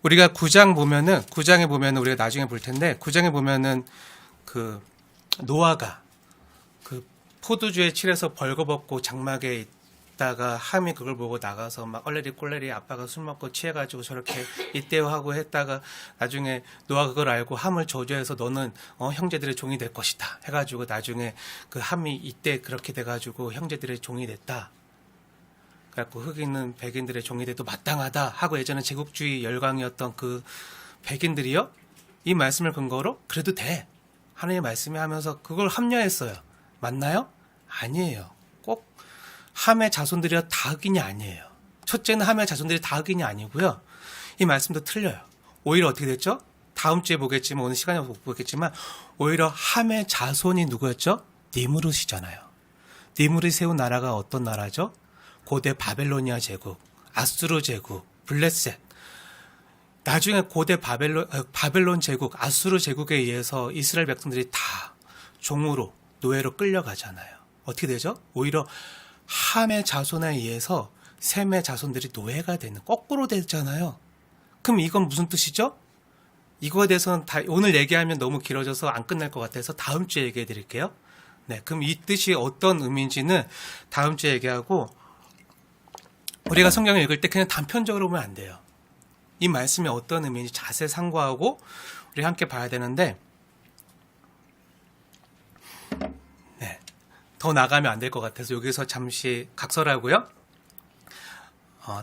우리가 9장에 보면은 우리가 나중에 볼 텐데 9장에 보면은 그 노아가 그 포도주에 칠해서 벌거벗고 장막에 있다가 함이 그걸 보고 나가서 막 얼레리 꼴레리 아빠가 술 먹고 취해가지고 저렇게 이때요하고 했다가 나중에 노아가 그걸 알고 함을 저주해서 너는 형제들의 종이 될 것이다 해가지고 나중에 그 함이 이때 그렇게 돼가지고 형제들의 종이 됐다. 그래갖고 흑인은 백인들의 종이 돼도 마땅하다 하고 예전에 제국주의 열강이었던 그 백인들이요 이 말씀을 근거로 그래도 돼 하나님의 말씀이 하면서 그걸 합리화했어요. 맞나요? 아니에요. 꼭 함의 자손들이 다 흑인이 아니에요. 첫째는 함의 자손들이 다 흑인이 아니고요. 이 말씀도 틀려요. 오히려 어떻게 됐죠? 다음 주에 보겠지만 오늘 시간이 없어서 못 보겠지만 오히려 함의 자손이 누구였죠? 니무롯이잖아요. 니무롯이 세운 나라가 어떤 나라죠? 고대 바벨로니아 제국, 아수르 제국, 블레셋. 나중에 고대 바벨론 제국, 아수르 제국에 의해서 이스라엘 백성들이 다 종으로, 노예로 끌려가잖아요. 어떻게 되죠? 오히려 함의 자손에 의해서 셈의 자손들이 노예가 되는, 거꾸로 되잖아요. 그럼 이건 무슨 뜻이죠? 이거에 대해서는 오늘 얘기하면 너무 길어져서 안 끝날 것 같아서 다음 주에 얘기해 드릴게요. 네, 그럼 이 뜻이 어떤 의미인지는 다음 주에 얘기하고 우리가 성경을 읽을 때 그냥 단편적으로 보면 안 돼요. 이 말씀이 어떤 의미인지 자세히 상고하고 우리 함께 봐야 되는데 네, 더 나가면 안 될 것 같아서 여기서 잠시 각설하고요.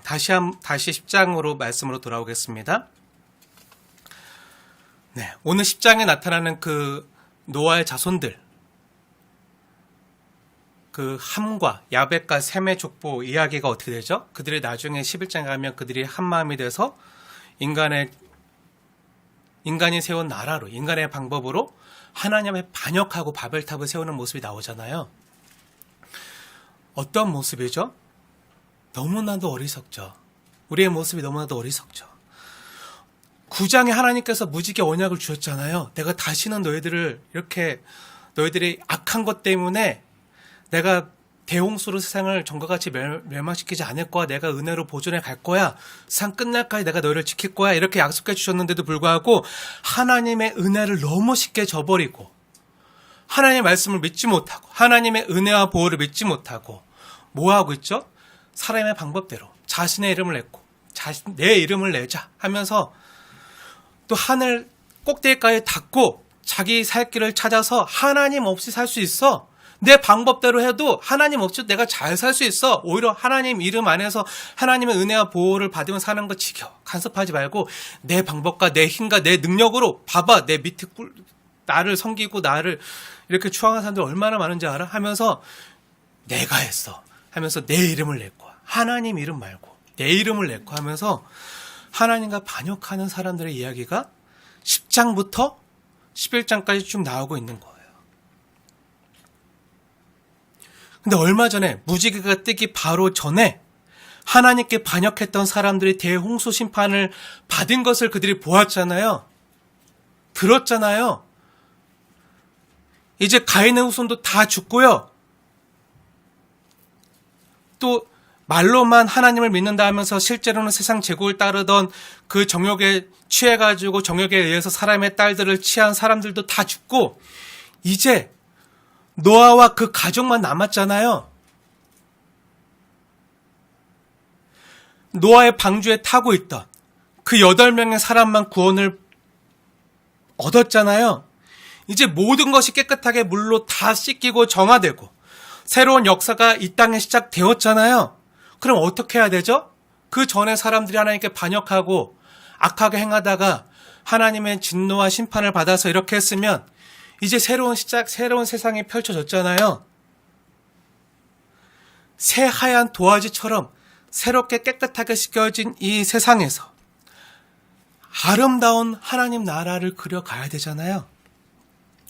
다시 10장으로 말씀으로 돌아오겠습니다. 네, 오늘 10장에 나타나는 그 노아의 자손들 그 함과 야벳과 셈의 족보 이야기가 어떻게 되죠? 그들이 나중에 11장에 가면 그들이 한 마음이 돼서 인간이 세운 나라로 인간의 방법으로 하나님의 반역하고 바벨탑을 세우는 모습이 나오잖아요. 어떤 모습이죠? 너무나도 어리석죠. 우리의 모습이 너무나도 어리석죠. 9장에 하나님께서 무지개 언약을 주셨잖아요. 내가 다시는 너희들이 악한 것 때문에 내가 대홍수로 세상을 전과 같이 멸망시키지 않을 거야. 내가 은혜로 보존해 갈 거야. 세상 끝날까지 내가 너희를 지킬 거야. 이렇게 약속해 주셨는데도 불구하고 하나님의 은혜를 너무 쉽게 저버리고 하나님의 말씀을 믿지 못하고 하나님의 은혜와 보호를 믿지 못하고 뭐 하고 있죠? 사람의 방법대로 자신의 이름을 냈고 내 이름을 내자 하면서 또 하늘 꼭대기까지 닿고 자기 살 길을 찾아서 하나님 없이 살 수 있어. 내 방법대로 해도 하나님 없이 내가 잘 살 수 있어. 오히려 하나님 이름 안에서 하나님의 은혜와 보호를 받으면 사는 거 지켜. 간섭하지 말고 내 방법과 내 힘과 내 능력으로 봐봐. 내 밑에 나를 섬기고 나를 이렇게 추앙하는 사람들 얼마나 많은지 알아? 하면서 내가 했어. 하면서 내 이름을 냈고 하나님 이름 말고 내 이름을 냈고 하면서 하나님과 반역하는 사람들의 이야기가 10장부터 11장까지 쭉 나오고 있는 거예요. 근데 얼마 전에 무지개가 뜨기 바로 전에 하나님께 반역했던 사람들이 대홍수 심판을 받은 것을 그들이 보았잖아요. 들었잖아요. 이제 가인의 후손도 다 죽고요. 또 말로만 하나님을 믿는다 하면서 실제로는 세상 제국을 따르던 그 정욕에 취해가지고 정욕에 의해서 사람의 딸들을 취한 사람들도 다 죽고 이제 노아와 그 가족만 남았잖아요. 노아의 방주에 타고 있던 그 8명의 사람만 구원을 얻었잖아요. 이제 모든 것이 깨끗하게 물로 다 씻기고 정화되고 새로운 역사가 이 땅에 시작되었잖아요. 그럼 어떻게 해야 되죠? 그 전에 사람들이 하나님께 반역하고 악하게 행하다가 하나님의 진노와 심판을 받아서 이렇게 했으면 이제 새로운 세상이 펼쳐졌잖아요. 새하얀 도화지처럼 새롭게 깨끗하게 씻겨진 이 세상에서 아름다운 하나님 나라를 그려가야 되잖아요.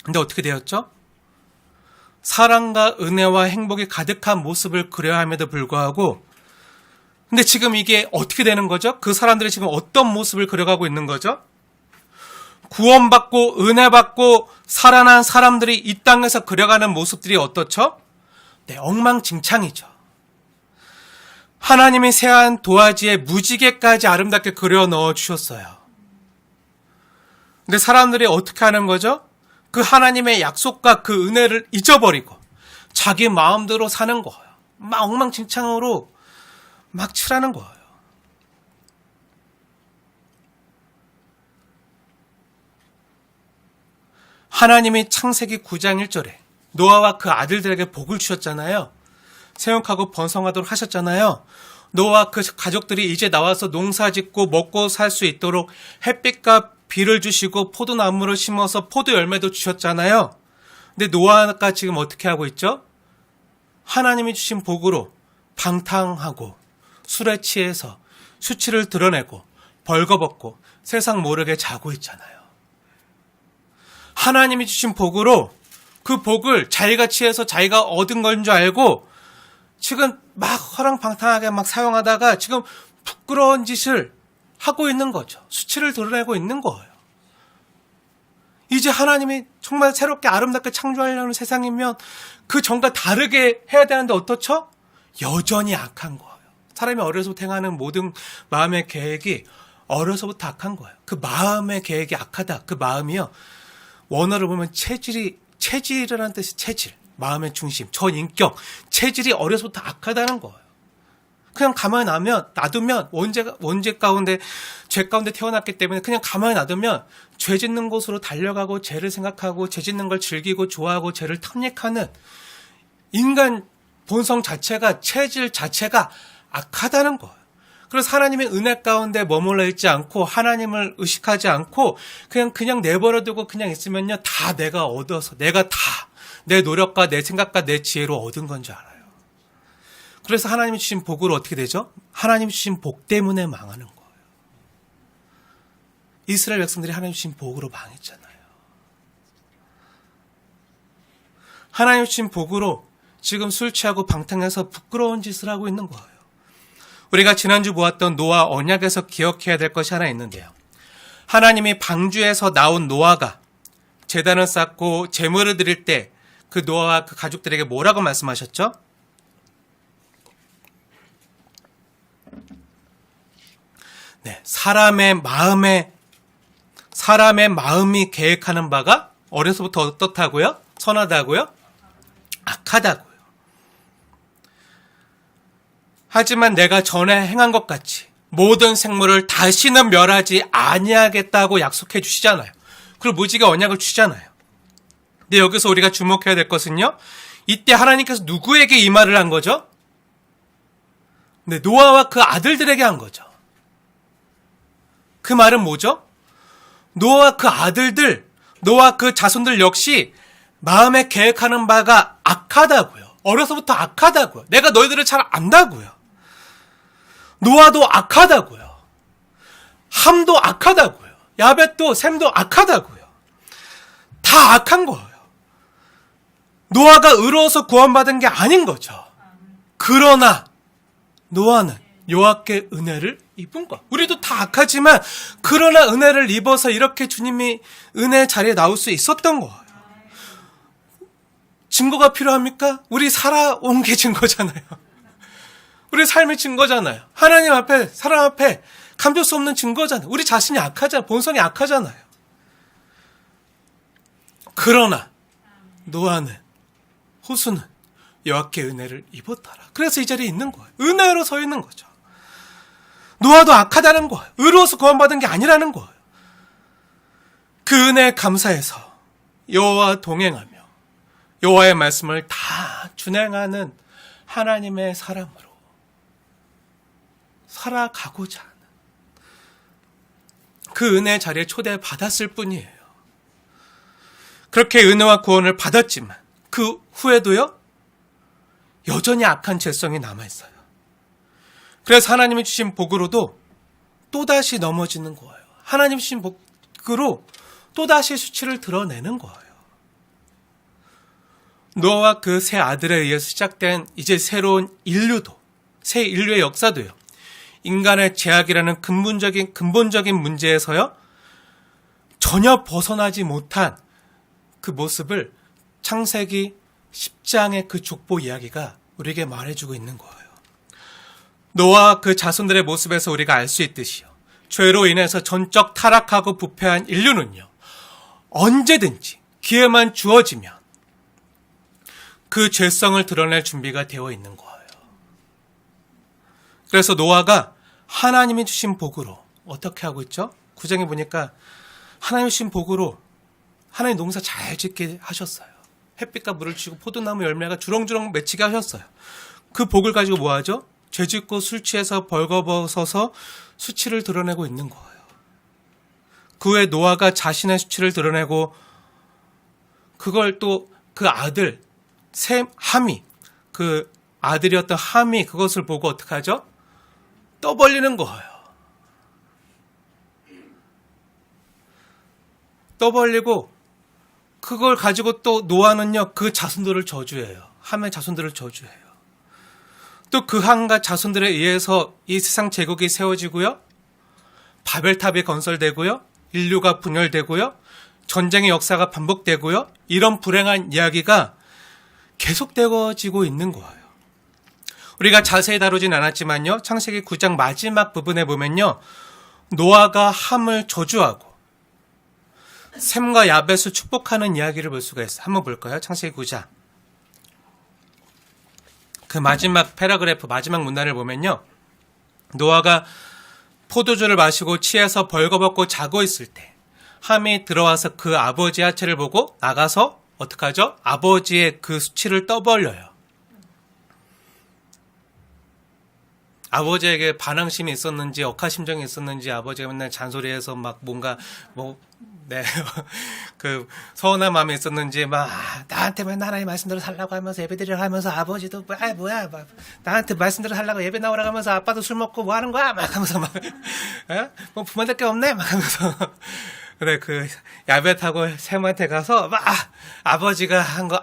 근데 어떻게 되었죠? 사랑과 은혜와 행복이 가득한 모습을 그려야 함에도 불구하고 근데 지금 이게 어떻게 되는 거죠? 그 사람들이 지금 어떤 모습을 그려가고 있는 거죠? 구원받고 은혜받고 살아난 사람들이 이 땅에서 그려가는 모습들이 어떻죠? 네, 엉망진창이죠. 하나님이 새한 도화지에 무지개까지 아름답게 그려 넣어 주셨어요. 근데 사람들이 어떻게 하는 거죠? 그 하나님의 약속과 그 은혜를 잊어버리고 자기 마음대로 사는 거예요. 막 엉망진창으로 막 칠하는 거예요. 하나님이 창세기 9장 1절에 노아와 그 아들들에게 복을 주셨잖아요. 생육하고 번성하도록 하셨잖아요. 노아와 그 가족들이 이제 나와서 농사 짓고 먹고 살 수 있도록 햇빛과 비를 주시고 포도나무를 심어서 포도 열매도 주셨잖아요. 근데 노아가 지금 어떻게 하고 있죠? 하나님이 주신 복으로 방탕하고 술에 취해서 수치를 드러내고 벌거벗고 세상 모르게 자고 있잖아요. 하나님이 주신 복으로 그 복을 자기가 취해서 자기가 얻은 건 줄 알고 지금 막 허랑방탕하게 막 사용하다가 지금 부끄러운 짓을 하고 있는 거죠. 수치를 드러내고 있는 거예요. 이제 하나님이 정말 새롭게 아름답게 창조하려는 세상이면 그 전과 다르게 해야 되는데 어떻죠? 여전히 악한 거예요. 사람이 어려서부터 행하는 모든 마음의 계획이 어려서부터 악한 거예요. 그 마음의 계획이 악하다. 그 마음이요. 원어를 보면 체질이라는 뜻이 체질. 마음의 중심, 전인격, 체질이 어려서부터 악하다는 거예요. 그냥 가만히 놔두면 원죄 가운데, 죄 가운데 태어났기 때문에 그냥 가만히 놔두면 죄 짓는 곳으로 달려가고 죄를 생각하고 죄 짓는 걸 즐기고 좋아하고 죄를 탐닉하는 인간 본성 자체가, 체질 자체가 악하다는 거예요. 그래서 하나님의 은혜 가운데 머물러 있지 않고 하나님을 의식하지 않고 그냥 내버려두고 그냥 있으면요. 다 내가 얻어서 내가 다 내 노력과 내 생각과 내 지혜로 얻은 건 줄 알아요. 그래서 하나님이 주신 복으로 어떻게 되죠? 하나님이 주신 복 때문에 망하는 거예요. 이스라엘 백성들이 하나님 주신 복으로 망했잖아요. 하나님 주신 복으로 지금 술 취하고 방탕해서 부끄러운 짓을 하고 있는 거예요. 우리가 지난주 보았던 노아 언약에서 기억해야 될 것이 하나 있는데요. 하나님이 방주에서 나온 노아가 제단을 쌓고 제물을 드릴 때 그 노아와 그 가족들에게 뭐라고 말씀하셨죠? 네, 사람의 마음이 계획하는 바가 어려서부터 어떻다고요? 선하다고요? 악하다고요. 하지만 내가 전에 행한 것 같이 모든 생물을 다시는 멸하지 아니하겠다고 약속해 주시잖아요. 그리고 무지개 언약을 주시잖아요. 근데 여기서 우리가 주목해야 될 것은요. 이때 하나님께서 누구에게 이 말을 한 거죠? 네, 노아와 그 아들들에게 한 거죠. 그 말은 뭐죠? 노아와 그 아들들, 노아와 그 자손들 역시 마음에 계획하는 바가 악하다고요. 어려서부터 악하다고요. 내가 너희들을 잘 안다고요. 노아도 악하다고요. 함도 악하다고요. 야벳도 셈도 악하다고요. 다 악한 거예요. 노아가 의로워서 구원받은 게 아닌 거죠. 그러나 노아는 여호와께 은혜를 입은 것. 우리도 다 악하지만 그러나 은혜를 입어서 이렇게 주님이 은혜 자리에 나올 수 있었던 거예요. 증거가 필요합니까? 우리 살아온 게 증거잖아요. 우리 삶의 증거잖아요. 하나님 앞에, 사람 앞에 감출 수 없는 증거잖아요. 우리 자신이 악하잖아요. 본성이 악하잖아요. 그러나 노아는, 호수는 여호와께 은혜를 입었더라. 그래서 이 자리에 있는 거예요. 은혜로 서 있는 거죠. 노아도 악하다는 거예요. 의로워서 구원받은 게 아니라는 거예요. 그 은혜에 감사해서 여호와와 동행하며 여호와의 말씀을 다 준행하는 하나님의 사람으로 살아가고자 하는 그 은혜의 자리에 초대받았을 뿐이에요. 그렇게 은혜와 구원을 받았지만 그 후에도요, 여전히 악한 죄성이 남아있어요. 그래서 하나님이 주신 복으로도 또다시 넘어지는 거예요. 하나님 주신 복으로 또다시 수치를 드러내는 거예요. 노아와 그 세 아들에 의해서 시작된 이제 새로운 인류도, 새 인류의 역사도요. 인간의 죄악이라는 근본적인 문제에서요. 전혀 벗어나지 못한 그 모습을 창세기 10장의 그 족보 이야기가 우리에게 말해주고 있는 거예요. 노아와 그 자손들의 모습에서 우리가 알 수 있듯이요. 죄로 인해서 전적 타락하고 부패한 인류는요. 언제든지 기회만 주어지면 그 죄성을 드러낼 준비가 되어 있는 거예요. 그래서 노아가 하나님이 주신 복으로 어떻게 하고 있죠? 9장에 보니까 하나님이 주신 복으로 하나님 농사 잘 짓게 하셨어요. 햇빛과 물을 주시고 포도나무 열매가 주렁주렁 맺히게 하셨어요. 그 복을 가지고 뭐 하죠? 죄짓고 술 취해서 벌거벗어서 수치를 드러내고 있는 거예요. 그 후에 노아가 자신의 수치를 드러내고 그걸 또 그 아들 함이, 그 아들이었던 함이 그것을 보고 어떻게 하죠? 떠벌리는 거예요. 떠벌리고 그걸 가지고 또 노아는요, 그 자손들을 저주해요. 함의 자손들을 저주해요. 또 그 함과 자손들에 의해서 이 세상 제국이 세워지고요. 바벨탑이 건설되고요. 인류가 분열되고요. 전쟁의 역사가 반복되고요. 이런 불행한 이야기가 계속되어지고 있는 거예요. 우리가 자세히 다루진 않았지만요. 창세기 9장 마지막 부분에 보면요. 노아가 함을 저주하고 셈과 야벳을 축복하는 이야기를 볼 수가 있어요. 한번 볼까요? 창세기 9장. 그 마지막 패러그래프, 마지막 문단을 보면요. 노아가 포도주를 마시고 취해서 벌거벗고 자고 있을 때 함이 들어와서 그 아버지의 하체를 보고 나가서 어떡하죠? 아버지의 그 수치를 떠벌려요. 아버지에게 반항심이 있었는지 억하심정이 있었는지 아버지가 맨날 잔소리해서 막 뭔가 그 서운한 마음이 있었는지 막 나한테 맨날 하나님 말씀대로 살라고 하면서 예배드리라고 하면서 아버지도 뭐야 막 나한테 말씀대로 살라고 예배 나오라고 하면서 아빠도 술 먹고 뭐 하는 거야 막 하면서 막 뭐 부모될 게 없네 막 하면서 그래 그 야벳하고 셈한테 가서 막 아버지가 한 거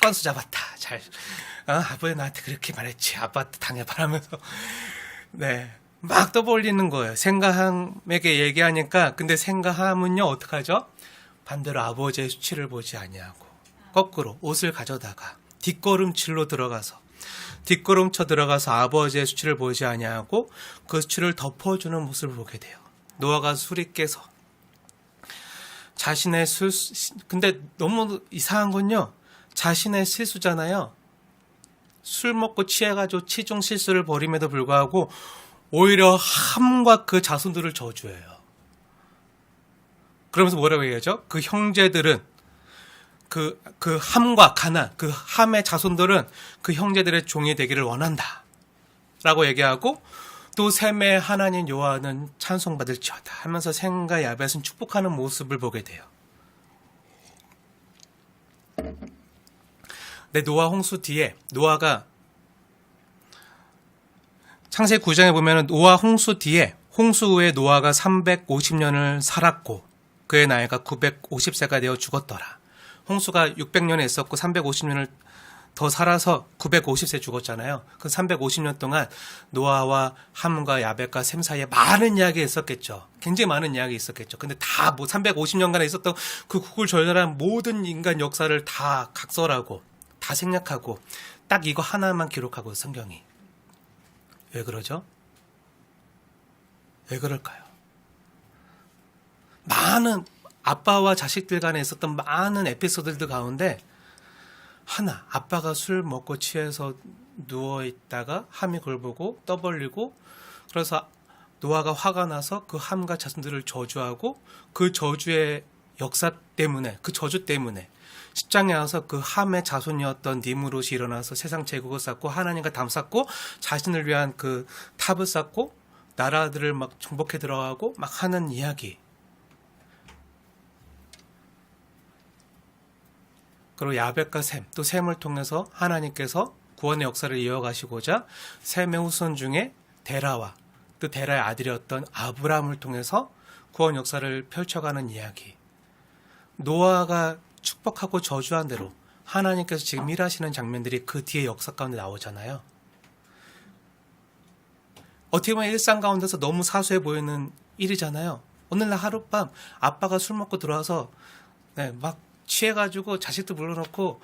건수 잡았다 잘 아버지 나한테 그렇게 말했지 아빠한테 당해봐 하면서 막 떠벌리는 거예요. 생가함에게 얘기하니까 근데 생가함은요 어떡하죠? 반대로 아버지의 수치를 보지 아니하고 거꾸로 옷을 가져다가 뒷걸음쳐 들어가서 아버지의 수치를 보지 아니하고 그 수치를 덮어주는 모습을 보게 돼요. 노아가 술이 깨서 자신의 근데 너무 이상한 건요. 자신의 실수잖아요. 술 먹고 취해가지고 치중 실수를 벌임에도 불구하고 오히려 함과 그 자손들을 저주해요. 그러면서 뭐라고 얘기하죠? 그 형제들은 그 함과 가난, 그 함의 자손들은 그 형제들의 종이 되기를 원한다. 라고 얘기하고 또 셈의 하나님 여호와는 찬송받을지어다 하면서 셈과 야벳은 축복하는 모습을 보게 돼요. 근데 노아 홍수 뒤에 노아가 창세기 9장에 보면 노아 홍수 뒤에 홍수 후에 노아가 350년을 살았고 그의 나이가 950세가 되어 죽었더라. 홍수가 600년에 있었고 350년을 더 살아서 950세 죽었잖아요. 그 350년 동안 노아와 함과 야벳과 셈 사이에 많은 이야기가 있었겠죠. 굉장히 많은 이야기 있었겠죠. 근데 다 350년간에 있었던 그 구굴절절한 모든 인간 역사를 다 각설하고 다 생략하고 딱 이거 하나만 기록하고 성경이. 왜 그러죠? 왜 그럴까요? 많은 아빠와 자식들 간에 있었던 많은 에피소드들 가운데 하나, 아빠가 술 먹고 취해서 누워있다가 함이 그걸 보고 떠벌리고 그래서 노아가 화가 나서 그 함과 자손들을 저주하고 그 저주의 역사 때문에 그 저주 때문에 10장에 와서 그 함의 자손이었던 니므롯이 일어나서 세상 제국을 쌓고 하나님과 담 쌓고 자신을 위한 그 탑을 쌓고 나라들을 막 정복해 들어가고 막 하는 이야기. 그리고 야벳과 셈, 또 셈을 통해서 하나님께서 구원의 역사를 이어가시고자 셈의 후손 중에 데라와 또 데라의 아들이었던 아브라함을 통해서 구원 역사를 펼쳐가는 이야기. 노아가 축복하고 저주한 대로 하나님께서 지금 일하시는 장면들이 그 뒤에 역사 가운데 나오잖아요. 어떻게 보면 일상 가운데서 너무 사소해 보이는 일이잖아요. 오늘날 하룻밤 아빠가 술 먹고 들어와서 막 취해가지고 자식도 불러놓고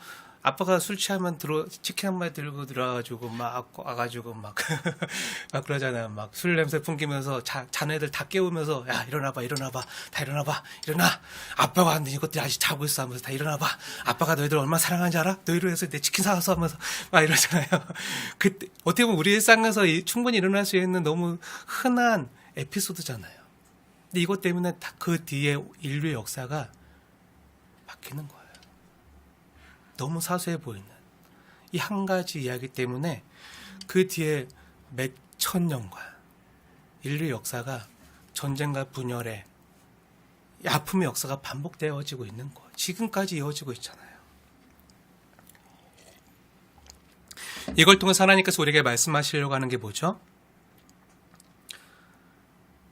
아빠가 술 취하면 치킨 한 마리 들고 들어와가지고 막 와가지고 막 그러잖아요. 막 술 냄새 풍기면서 자네들 다 깨우면서 야 일어나봐 다 일어나봐 일어나 아빠가 안 되니 것들이 아직 자고 있어 하면서 다 일어나봐 아빠가 너희들 얼마나 사랑하는지 알아? 너희를 위해서 내 치킨 사왔어 하면서 막 이러잖아요. 그때 어떻게 보면 우리 일상에서 충분히 일어날 수 있는 너무 흔한 에피소드잖아요. 근데 이것 때문에 그 뒤에 인류의 역사가 바뀌는 거예요. 너무 사소해 보이는 이 한 가지 이야기 때문에 그 뒤에 몇 천 년간 인류 역사가 전쟁과 분열의 아픔의 역사가 반복되어지고 있는 거예요. 지금까지 이어지고 있잖아요. 이걸 통해서 하나님께서 우리에게 말씀하시려고 하는 게 뭐죠?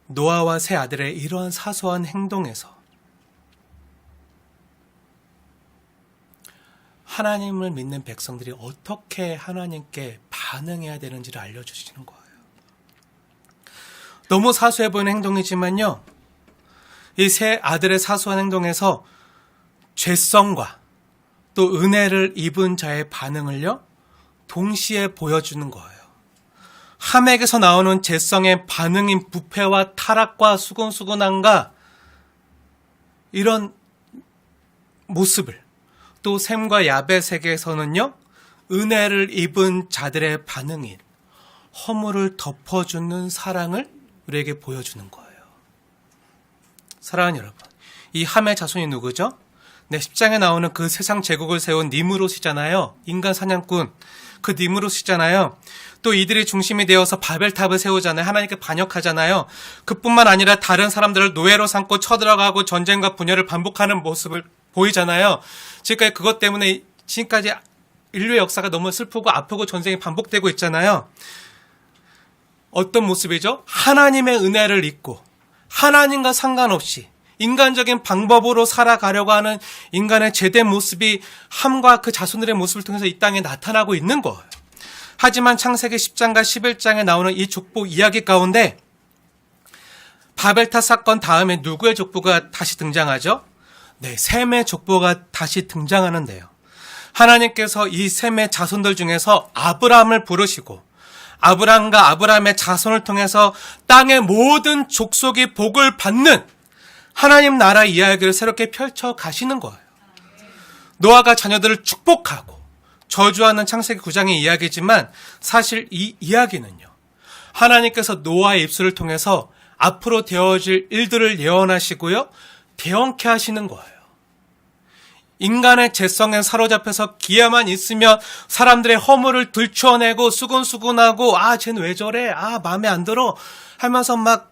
노아와 세 아들의 이러한 사소한 행동에서 하나님을 믿는 백성들이 어떻게 하나님께 반응해야 되는지를 알려주시는 거예요. 너무 사소해 보이는 행동이지만요. 이 세 아들의 사소한 행동에서 죄성과 또 은혜를 입은 자의 반응을요. 동시에 보여주는 거예요. 함에게서 나오는 죄성의 반응인 부패와 타락과 수근수근함과 이런 모습을 또 셈과 야벳에게서는요. 은혜를 입은 자들의 반응인 허물을 덮어주는 사랑을 우리에게 보여주는 거예요. 사랑하는 여러분, 이 함의 자손이 누구죠? 10장에 나오는 그 세상 제국을 세운 니므롯이잖아요. 인간 사냥꾼. 그 니므롯이잖아요. 또 이들이 중심이 되어서 바벨탑을 세우잖아요. 하나님께 반역하잖아요. 그뿐만 아니라 다른 사람들을 노예로 삼고 쳐들어가고 전쟁과 분열을 반복하는 모습을 보이잖아요. 지금까지 그것 때문에 지금까지 인류의 역사가 너무 슬프고 아프고 전쟁이 반복되고 있잖아요. 어떤 모습이죠? 하나님의 은혜를 잊고 하나님과 상관없이 인간적인 방법으로 살아가려고 하는 인간의 제된 모습이 함과 그 자손들의 모습을 통해서 이 땅에 나타나고 있는 거예요. 하지만 창세기 10장과 11장에 나오는 이 족보 이야기 가운데 바벨탑 사건 다음에 누구의 족보가 다시 등장하죠? 셈의 족보가 다시 등장하는데요. 하나님께서 이 셈의 자손들 중에서 아브라함을 부르시고 아브라함과 아브라함의 자손을 통해서 땅의 모든 족속이 복을 받는 하나님 나라 이야기를 새롭게 펼쳐 가시는 거예요. 노아가 자녀들을 축복하고 저주하는 창세기 9장의 이야기지만 사실 이 이야기는요. 하나님께서 노아의 입술을 통해서 앞으로 되어질 일들을 예언하시고요. 대언케 하시는 거예요. 인간의 죄성에 사로잡혀서 기회만 있으면 사람들의 허물을 들추어내고 수근수근하고 쟤는 왜 저래? 마음에 안 들어 하면서 막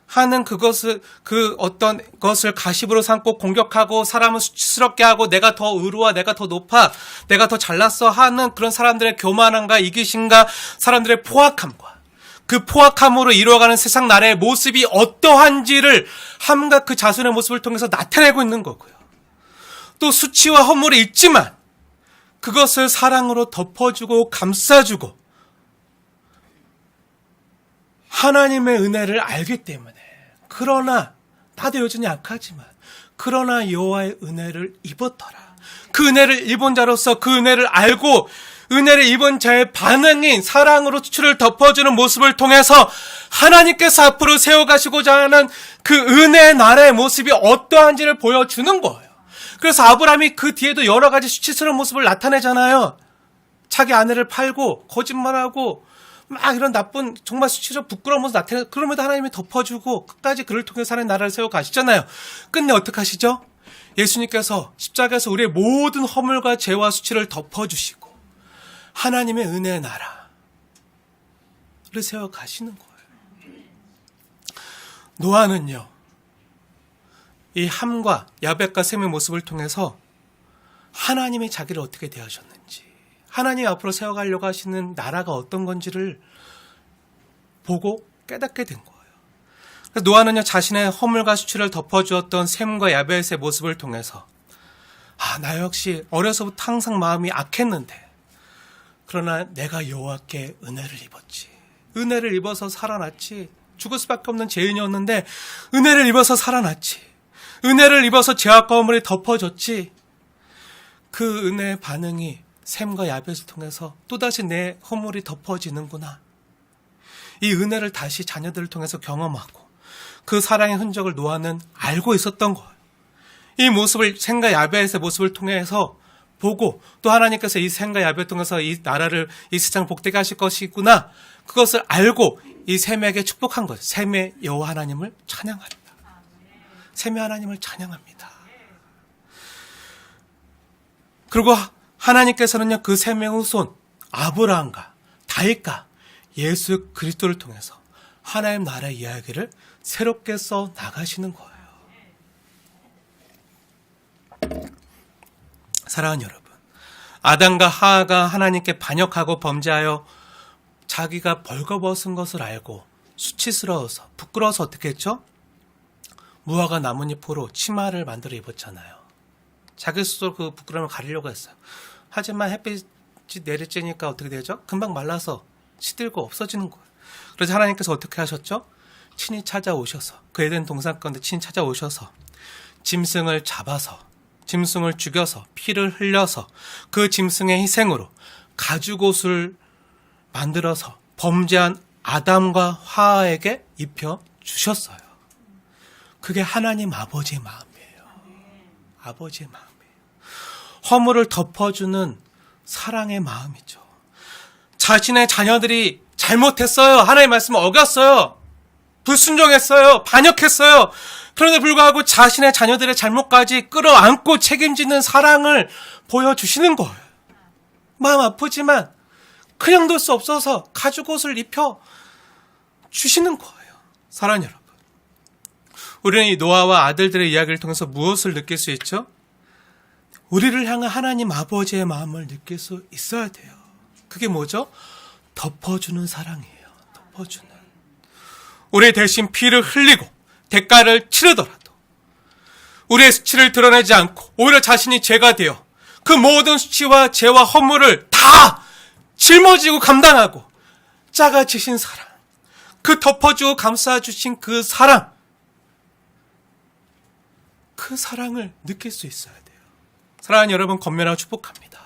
하는 그 어떤 것을 가십으로 삼고 공격하고 사람을 수치스럽게 하고 내가 더 의로워, 내가 더 높아, 내가 더 잘났어 하는 그런 사람들의 교만함과 이기심과 사람들의 포악함과 그 포악함으로 이루어가는 세상 나라의 모습이 어떠한지를 함과 그 자손의 모습을 통해서 나타내고 있는 거고요. 또 수치와 허물이 있지만 그것을 사랑으로 덮어주고 감싸주고 하나님의 은혜를 알기 때문에 그러나 나도 여전히 약하지만 그러나 여호와의 은혜를 입었더라. 그 은혜를 입은 자로서 그 은혜를 알고 은혜를 입은 자의 반응인 사랑으로 수치를 덮어주는 모습을 통해서 하나님께서 앞으로 세워가시고자 하는 그 은혜의 나라의 모습이 어떠한지를 보여주는 거예요. 그래서 아브라함이 그 뒤에도 여러 가지 수치스러운 모습을 나타내잖아요. 자기 아내를 팔고 거짓말하고 막 이런 나쁜 정말 수치스러운 부끄러운 모습 나타내. 그럼에도 하나님이 덮어주고 끝까지 그를 통해서 하나님 나라를 세워가시잖아요. 끝내 어떻게 하시죠? 예수님께서 십자가에서 우리의 모든 허물과 죄와 수치를 덮어주시고 하나님의 은혜의 나라를 세워가시는 거예요. 노아는요. 이 함과 야벳과 셈의 모습을 통해서 하나님이 자기를 어떻게 대하셨는지 하나님이 앞으로 세워가려고 하시는 나라가 어떤 건지를 보고 깨닫게 된 거예요. 그래서 노아는요 자신의 허물과 수치를 덮어주었던 셈과 야벳의 모습을 통해서 나 역시 어려서부터 항상 마음이 악했는데 그러나 내가 여호와께 은혜를 입었지. 은혜를 입어서 살아났지. 죽을 수밖에 없는 죄인이었는데 은혜를 입어서 살아났지. 은혜를 입어서 죄악 거물이 덮어졌지. 그 은혜의 반응이 샘과 야벳을 통해서 또다시 내 허물이 덮어지는구나. 이 은혜를 다시 자녀들을 통해서 경험하고 그 사랑의 흔적을 노아는 알고 있었던 거예요. 이 모습을 샘과 야벳의 모습을 통해서 보고 또 하나님께서 이 샘과 야벳을 통해서 이 나라를 이 세상을 복되게 하실 것이구나. 그것을 알고 이 샘에게 축복한 거예요. 샘의 여호와 하나님을 찬양합니다. 샘의 하나님을 찬양합니다. 그리고 하나님께서는요, 그 샘의 후손 아브라함과 다윗과 예수 그리스도를 통해서 하나님 나라의 이야기를 새롭게 써 나가시는 거예요. 사랑하는 여러분, 아담과 하하가 하나님께 반역하고 범죄하여 자기가 벌거벗은 것을 알고 수치스러워서 부끄러워서 어떻게 했죠? 무화과 나뭇잎으로 치마를 만들어 입었잖아요. 자기 스스로 그 부끄러움을 가리려고 했어요. 하지만 햇빛이 내리쬐니까 어떻게 되죠? 금방 말라서 시들고 없어지는 거예요. 그래서 하나님께서 어떻게 하셨죠? 친히 찾아오셔서 그 에덴 동산 가운데 친히 찾아오셔서 짐승을 잡아서 짐승을 죽여서 피를 흘려서 그 짐승의 희생으로 가죽옷을 만들어서 범죄한 아담과 하하에게 입혀 주셨어요. 그게 하나님 아버지의 마음이에요. 아버지의 마음이에요. 허물을 덮어주는 사랑의 마음이죠. 자신의 자녀들이 잘못했어요. 하나님의 말씀을 어겼어요. 불순종했어요. 반역했어요. 그런데 불구하고 자신의 자녀들의 잘못까지 끌어안고 책임지는 사랑을 보여주시는 거예요. 마음 아프지만 그냥 둘 수 없어서 가죽옷을 입혀 주시는 거예요. 사랑하는 여러분, 우리는 이 노아와 아들들의 이야기를 통해서 무엇을 느낄 수 있죠? 우리를 향한 하나님 아버지의 마음을 느낄 수 있어야 돼요. 그게 뭐죠? 덮어주는 사랑이에요. 덮어주는. 우리 대신 피를 흘리고 대가를 치르더라도 우리의 수치를 드러내지 않고 오히려 자신이 죄가 되어 그 모든 수치와 죄와 허물을 다 짊어지고 감당하고 작아지신 사랑, 그 덮어주고 감싸주신 그 사랑, 그 사랑을 느낄 수 있어야 돼요. 사랑하는 여러분, 권면하고 축복합니다.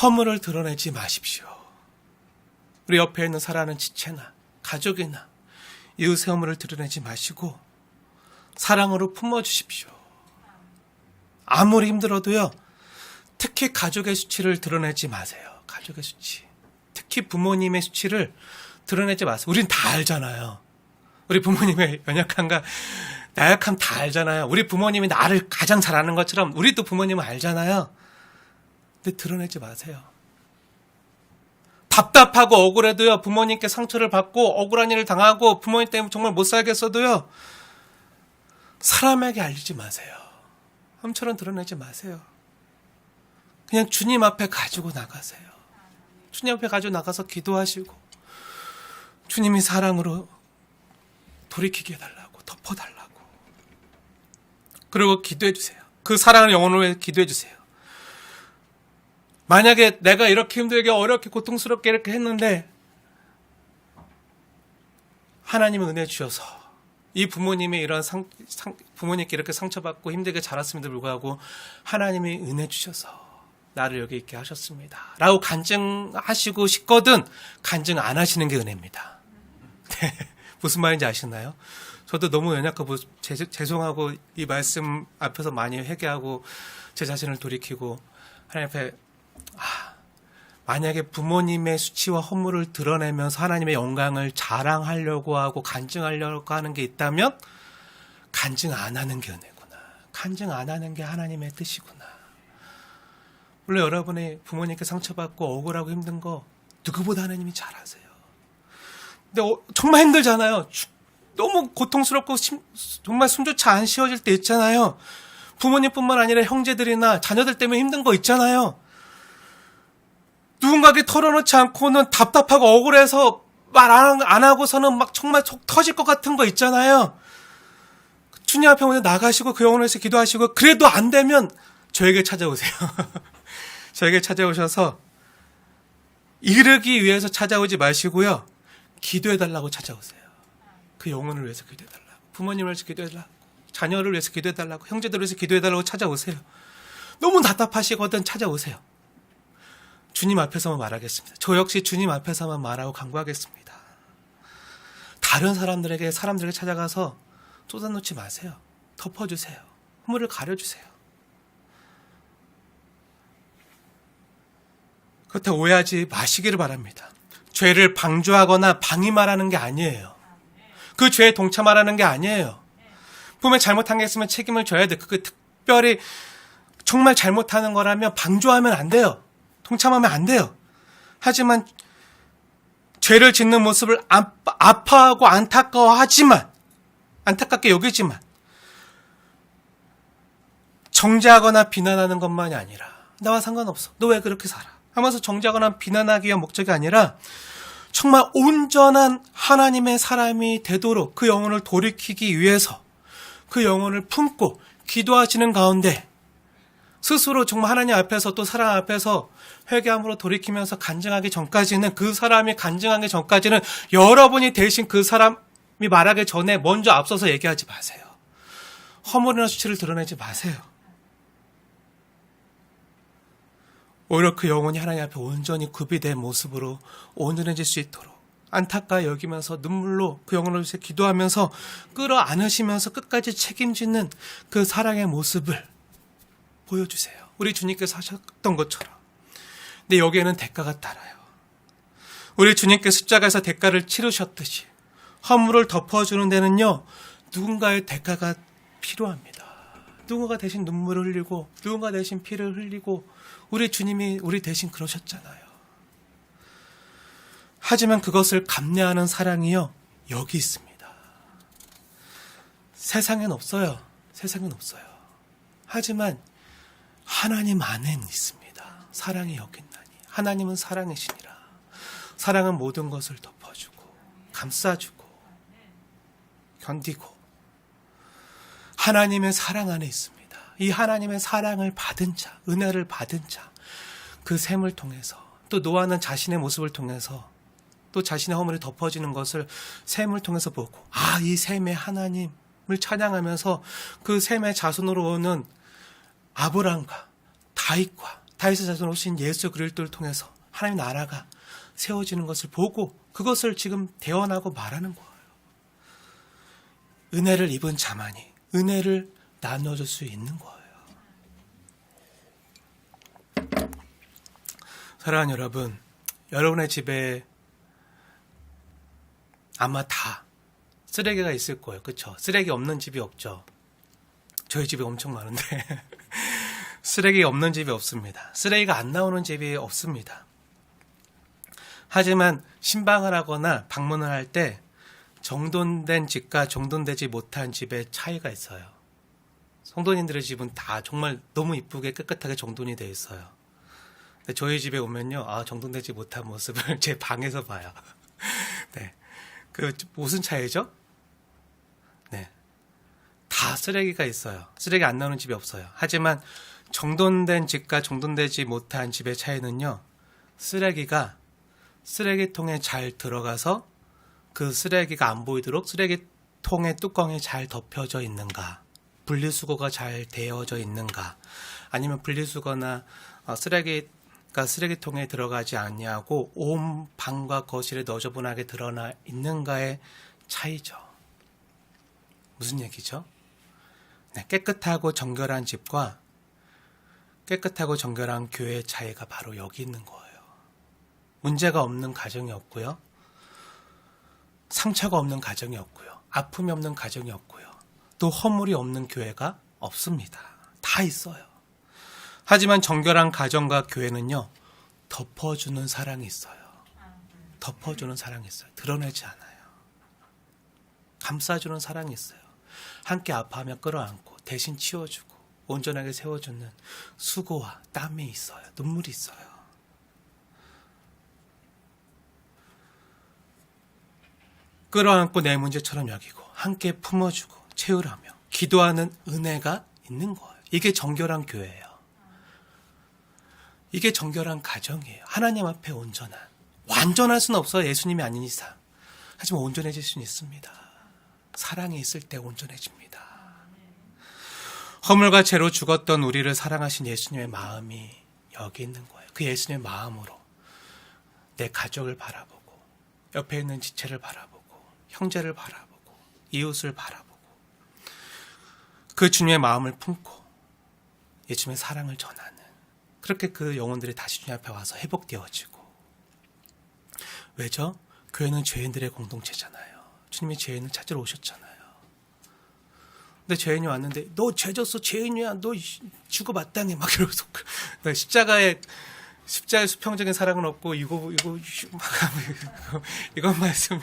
허물을 드러내지 마십시오. 우리 옆에 있는 사랑하는 지체나 가족이나 이웃의 허물을 드러내지 마시고 사랑으로 품어주십시오. 아무리 힘들어도요, 특히 가족의 수치를 드러내지 마세요. 가족의 수치, 특히 부모님의 수치를 드러내지 마세요. 우린 다 알잖아요. 우리 부모님의 연약함과 나약함 다 알잖아요. 우리 부모님이 나를 가장 잘 아는 것처럼 우리도 부모님을 알잖아요. 근데 드러내지 마세요. 답답하고 억울해도요, 부모님께 상처를 받고 억울한 일을 당하고 부모님 때문에 정말 못 살겠어도요, 사람에게 알리지 마세요. 함처럼 드러내지 마세요. 그냥 주님 앞에 가지고 나가세요. 주님 앞에 가지고 나가서 기도하시고 주님이 사랑으로 돌이키게 해달라고, 덮어달라고. 그리고 기도해 주세요. 그 사랑을 영혼을 위해 기도해 주세요. 만약에 내가 이렇게 힘들게 어렵게 고통스럽게 이렇게 했는데 하나님은 은혜 주셔서 이 부모님이 이런 부모님께 이렇게 상처받고 힘들게 자랐음에도 불구하고 하나님이 은혜 주셔서 나를 여기 있게 하셨습니다 라고 간증하시고 싶거든 간증 안 하시는 게 은혜입니다. 네, 무슨 말인지 아시나요? 저도 너무 연약하고 죄송하고 이 말씀 앞에서 많이 회개하고 제 자신을 돌이키고 하나님 앞에 만약에 부모님의 수치와 허물을 드러내면서 하나님의 영광을 자랑하려고 하고 간증하려고 하는 게 있다면 간증 안 하는 게 은혜구나. 간증 안 하는 게 하나님의 뜻이구나. 물론 여러분이 부모님께 상처받고 억울하고 힘든 거 누구보다 하나님이 잘 아세요. 근데 정말 힘들잖아요. 너무 고통스럽고 정말 숨조차 안 쉬어질 때 있잖아요. 부모님뿐만 아니라 형제들이나 자녀들 때문에 힘든 거 있잖아요. 누군가에게 털어놓지 않고는 답답하고 억울해서 말 안 하고서는 막 정말 속 터질 것 같은 거 있잖아요. 주님 앞에 먼저 나가시고 그 영혼을 위해서 기도하시고 그래도 안 되면 저에게 찾아오세요. 저에게 찾아오셔서 이르기 위해서 찾아오지 마시고요. 기도해달라고 찾아오세요. 그 영혼을 위해서 기도해달라고. 부모님을 위해서 기도해달라고. 자녀를 위해서 기도해달라고. 형제들을 위해서 기도해달라고 찾아오세요. 너무 답답하시거든 찾아오세요. 주님 앞에서만 말하겠습니다. 저 역시 주님 앞에서만 말하고 간구하겠습니다. 다른 사람들에게 찾아가서 쏟아놓지 마세요. 덮어주세요. 허물을 가려주세요. 그렇다고 오해하지 마시기를 바랍니다. 죄를 방조하거나 방임하라는 게 아니에요. 그 죄에 동참하라는 게 아니에요. 분명히 잘못한 게 있으면 책임을 져야 돼. 그게 특별히 정말 잘못하는 거라면 방조하면 안 돼요. 동참하면 안 돼요. 하지만 죄를 짓는 모습을 아파하고 안타깝게 여기지만 정죄하거나 비난하는 것만이 아니라 나와 상관없어. 너 왜 그렇게 살아? 하면서 정죄하거나 비난하기 위한 목적이 아니라 정말 온전한 하나님의 사람이 되도록 그 영혼을 돌이키기 위해서 그 영혼을 품고 기도하시는 가운데 스스로 정말 하나님 앞에서 또 사람 앞에서 회개함으로 돌이키면서 간증하기 전까지는 그 사람이 간증하기 전까지는 여러분이 대신 그 사람이 말하기 전에 먼저 앞서서 얘기하지 마세요. 허물이나 수치를 드러내지 마세요. 오히려 그 영혼이 하나님 앞에 온전히 구비된 모습으로 온전해질 수 있도록 안타까워 여기면서 눈물로 그 영혼을 위해서 기도하면서 끌어안으시면서 끝까지 책임지는 그 사랑의 모습을 보여주세요. 우리 주님께서 하셨던 것처럼. 근데 여기에는 대가가 따라요. 우리 주님께서 십자가에서 대가를 치르셨듯이 허물을 덮어주는 데는요, 누군가의 대가가 필요합니다. 누군가 대신 눈물을 흘리고 누군가 대신 피를 흘리고 우리 주님이 우리 대신 그러셨잖아요. 하지만 그것을 감내하는 사랑이요, 여기 있습니다. 세상엔 없어요. 세상엔 없어요. 하지만 하나님 안엔 있습니다. 사랑이 여기 있나니. 하나님은 사랑이시니라. 사랑은 모든 것을 덮어주고 감싸주고 견디고 하나님의 사랑 안에 있습니다. 이 하나님의 사랑을 받은 자, 은혜를 받은 자, 그 샘을 통해서 또 노아는 자신의 모습을 통해서 또 자신의 허물이 덮어지는 것을 샘을 통해서 보고 이 샘의 하나님을 찬양하면서 그 샘의 자손으로 오는 아브람과 다윗의 자손으로 오신 예수 그리스도를 통해서 하나님 나라가 세워지는 것을 보고 그것을 지금 대언하고 말하는 거예요. 은혜를 입은 자만이 은혜를 나눠줄 수 있는 거예요. 사랑하는 여러분, 여러분의 집에 아마 다 쓰레기가 있을 거예요. 그렇죠? 쓰레기 없는 집이 없죠. 저희 집이 엄청 많은데 쓰레기 없는 집이 없습니다. 쓰레기가 안 나오는 집이 없습니다. 하지만 신방을 하거나 방문을 할 때 정돈된 집과 정돈되지 못한 집의 차이가 있어요. 성도님들의 집은 다 정말 너무 이쁘게 깨끗하게 정돈이 되어 있어요. 근데 저희 집에 오면요, 정돈되지 못한 모습을 제 방에서 봐요. 네, 그 무슨 차이죠? 네, 다 쓰레기가 있어요. 쓰레기 안 나오는 집이 없어요. 하지만 정돈된 집과 정돈되지 못한 집의 차이는요, 쓰레기가 쓰레기통에 잘 들어가서 그 쓰레기가 안 보이도록 쓰레기통의 뚜껑이 잘 덮여져 있는가, 분리수거가 잘 되어져 있는가, 아니면 분리수거나 쓰레기가 쓰레기통에 들어가지 않냐고 온 방과 거실에 너저분하게 드러나 있는가의 차이죠. 무슨 얘기죠? 네, 깨끗하고 정결한 집과 깨끗하고 정결한 교회의 차이가 바로 여기 있는 거예요. 문제가 없는 가정이 없고요. 상처가 없는 가정이 없고요. 아픔이 없는 가정이 없고요. 또 허물이 없는 교회가 없습니다. 다 있어요. 하지만 정결한 가정과 교회는요, 덮어주는 사랑이 있어요. 덮어주는 사랑이 있어요. 드러내지 않아요. 감싸주는 사랑이 있어요. 함께 아파하며 끌어안고 대신 치워주고 온전하게 세워주는 수고와 땀이 있어요. 눈물이 있어요. 끌어안고 내 문제처럼 여기고 함께 품어주고 채우라며 기도하는 은혜가 있는 거예요. 이게 정결한 교회예요. 이게 정결한 가정이에요. 하나님 앞에 온전한. 완전할 수는 없어요. 예수님이 아닌 이상. 하지만 온전해질 수는 있습니다. 사랑이 있을 때 온전해집니다. 허물과 죄로 죽었던 우리를 사랑하신 예수님의 마음이 여기 있는 거예요. 그 예수님의 마음으로 내 가족을 바라보고 옆에 있는 지체를 바라보고 형제를 바라보고 이웃을 바라보고 그 주님의 마음을 품고 예수님의 사랑을 전하는, 그렇게 그 영혼들이 다시 주님 앞에 와서 회복되어지고. 왜죠? 교회는 죄인들의 공동체잖아요. 주님이 죄인을 찾으러 오셨잖아요. 근데 죄인이 왔는데 너 죄졌어, 죄인이야, 너 죽어 마땅해 막 이러면서 십자가의 수평적인 사랑은 없고 이것만 있으면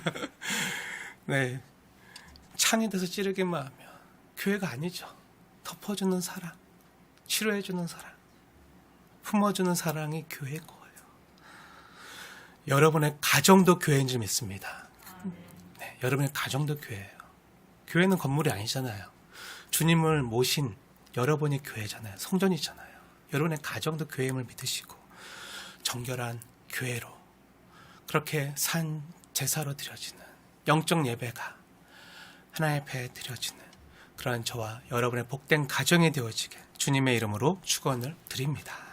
네, 창에 대서 찌르기만 하면 교회가 아니죠. 덮어주는 사랑, 치료해주는 사랑, 품어주는 사랑이 교회인 거예요. 여러분의 가정도 교회인 줄 믿습니다. 네, 여러분의 가정도 교회예요. 교회는 건물이 아니잖아요. 주님을 모신 여러분이 교회잖아요. 성전이잖아요. 여러분의 가정도 교회임을 믿으시고 정결한 교회로 그렇게 산 제사로 드려지는 영적 예배가 하나님 앞에 드려지는 그러한 저와 여러분의 복된 가정이 되어지게 주님의 이름으로 축원을 드립니다.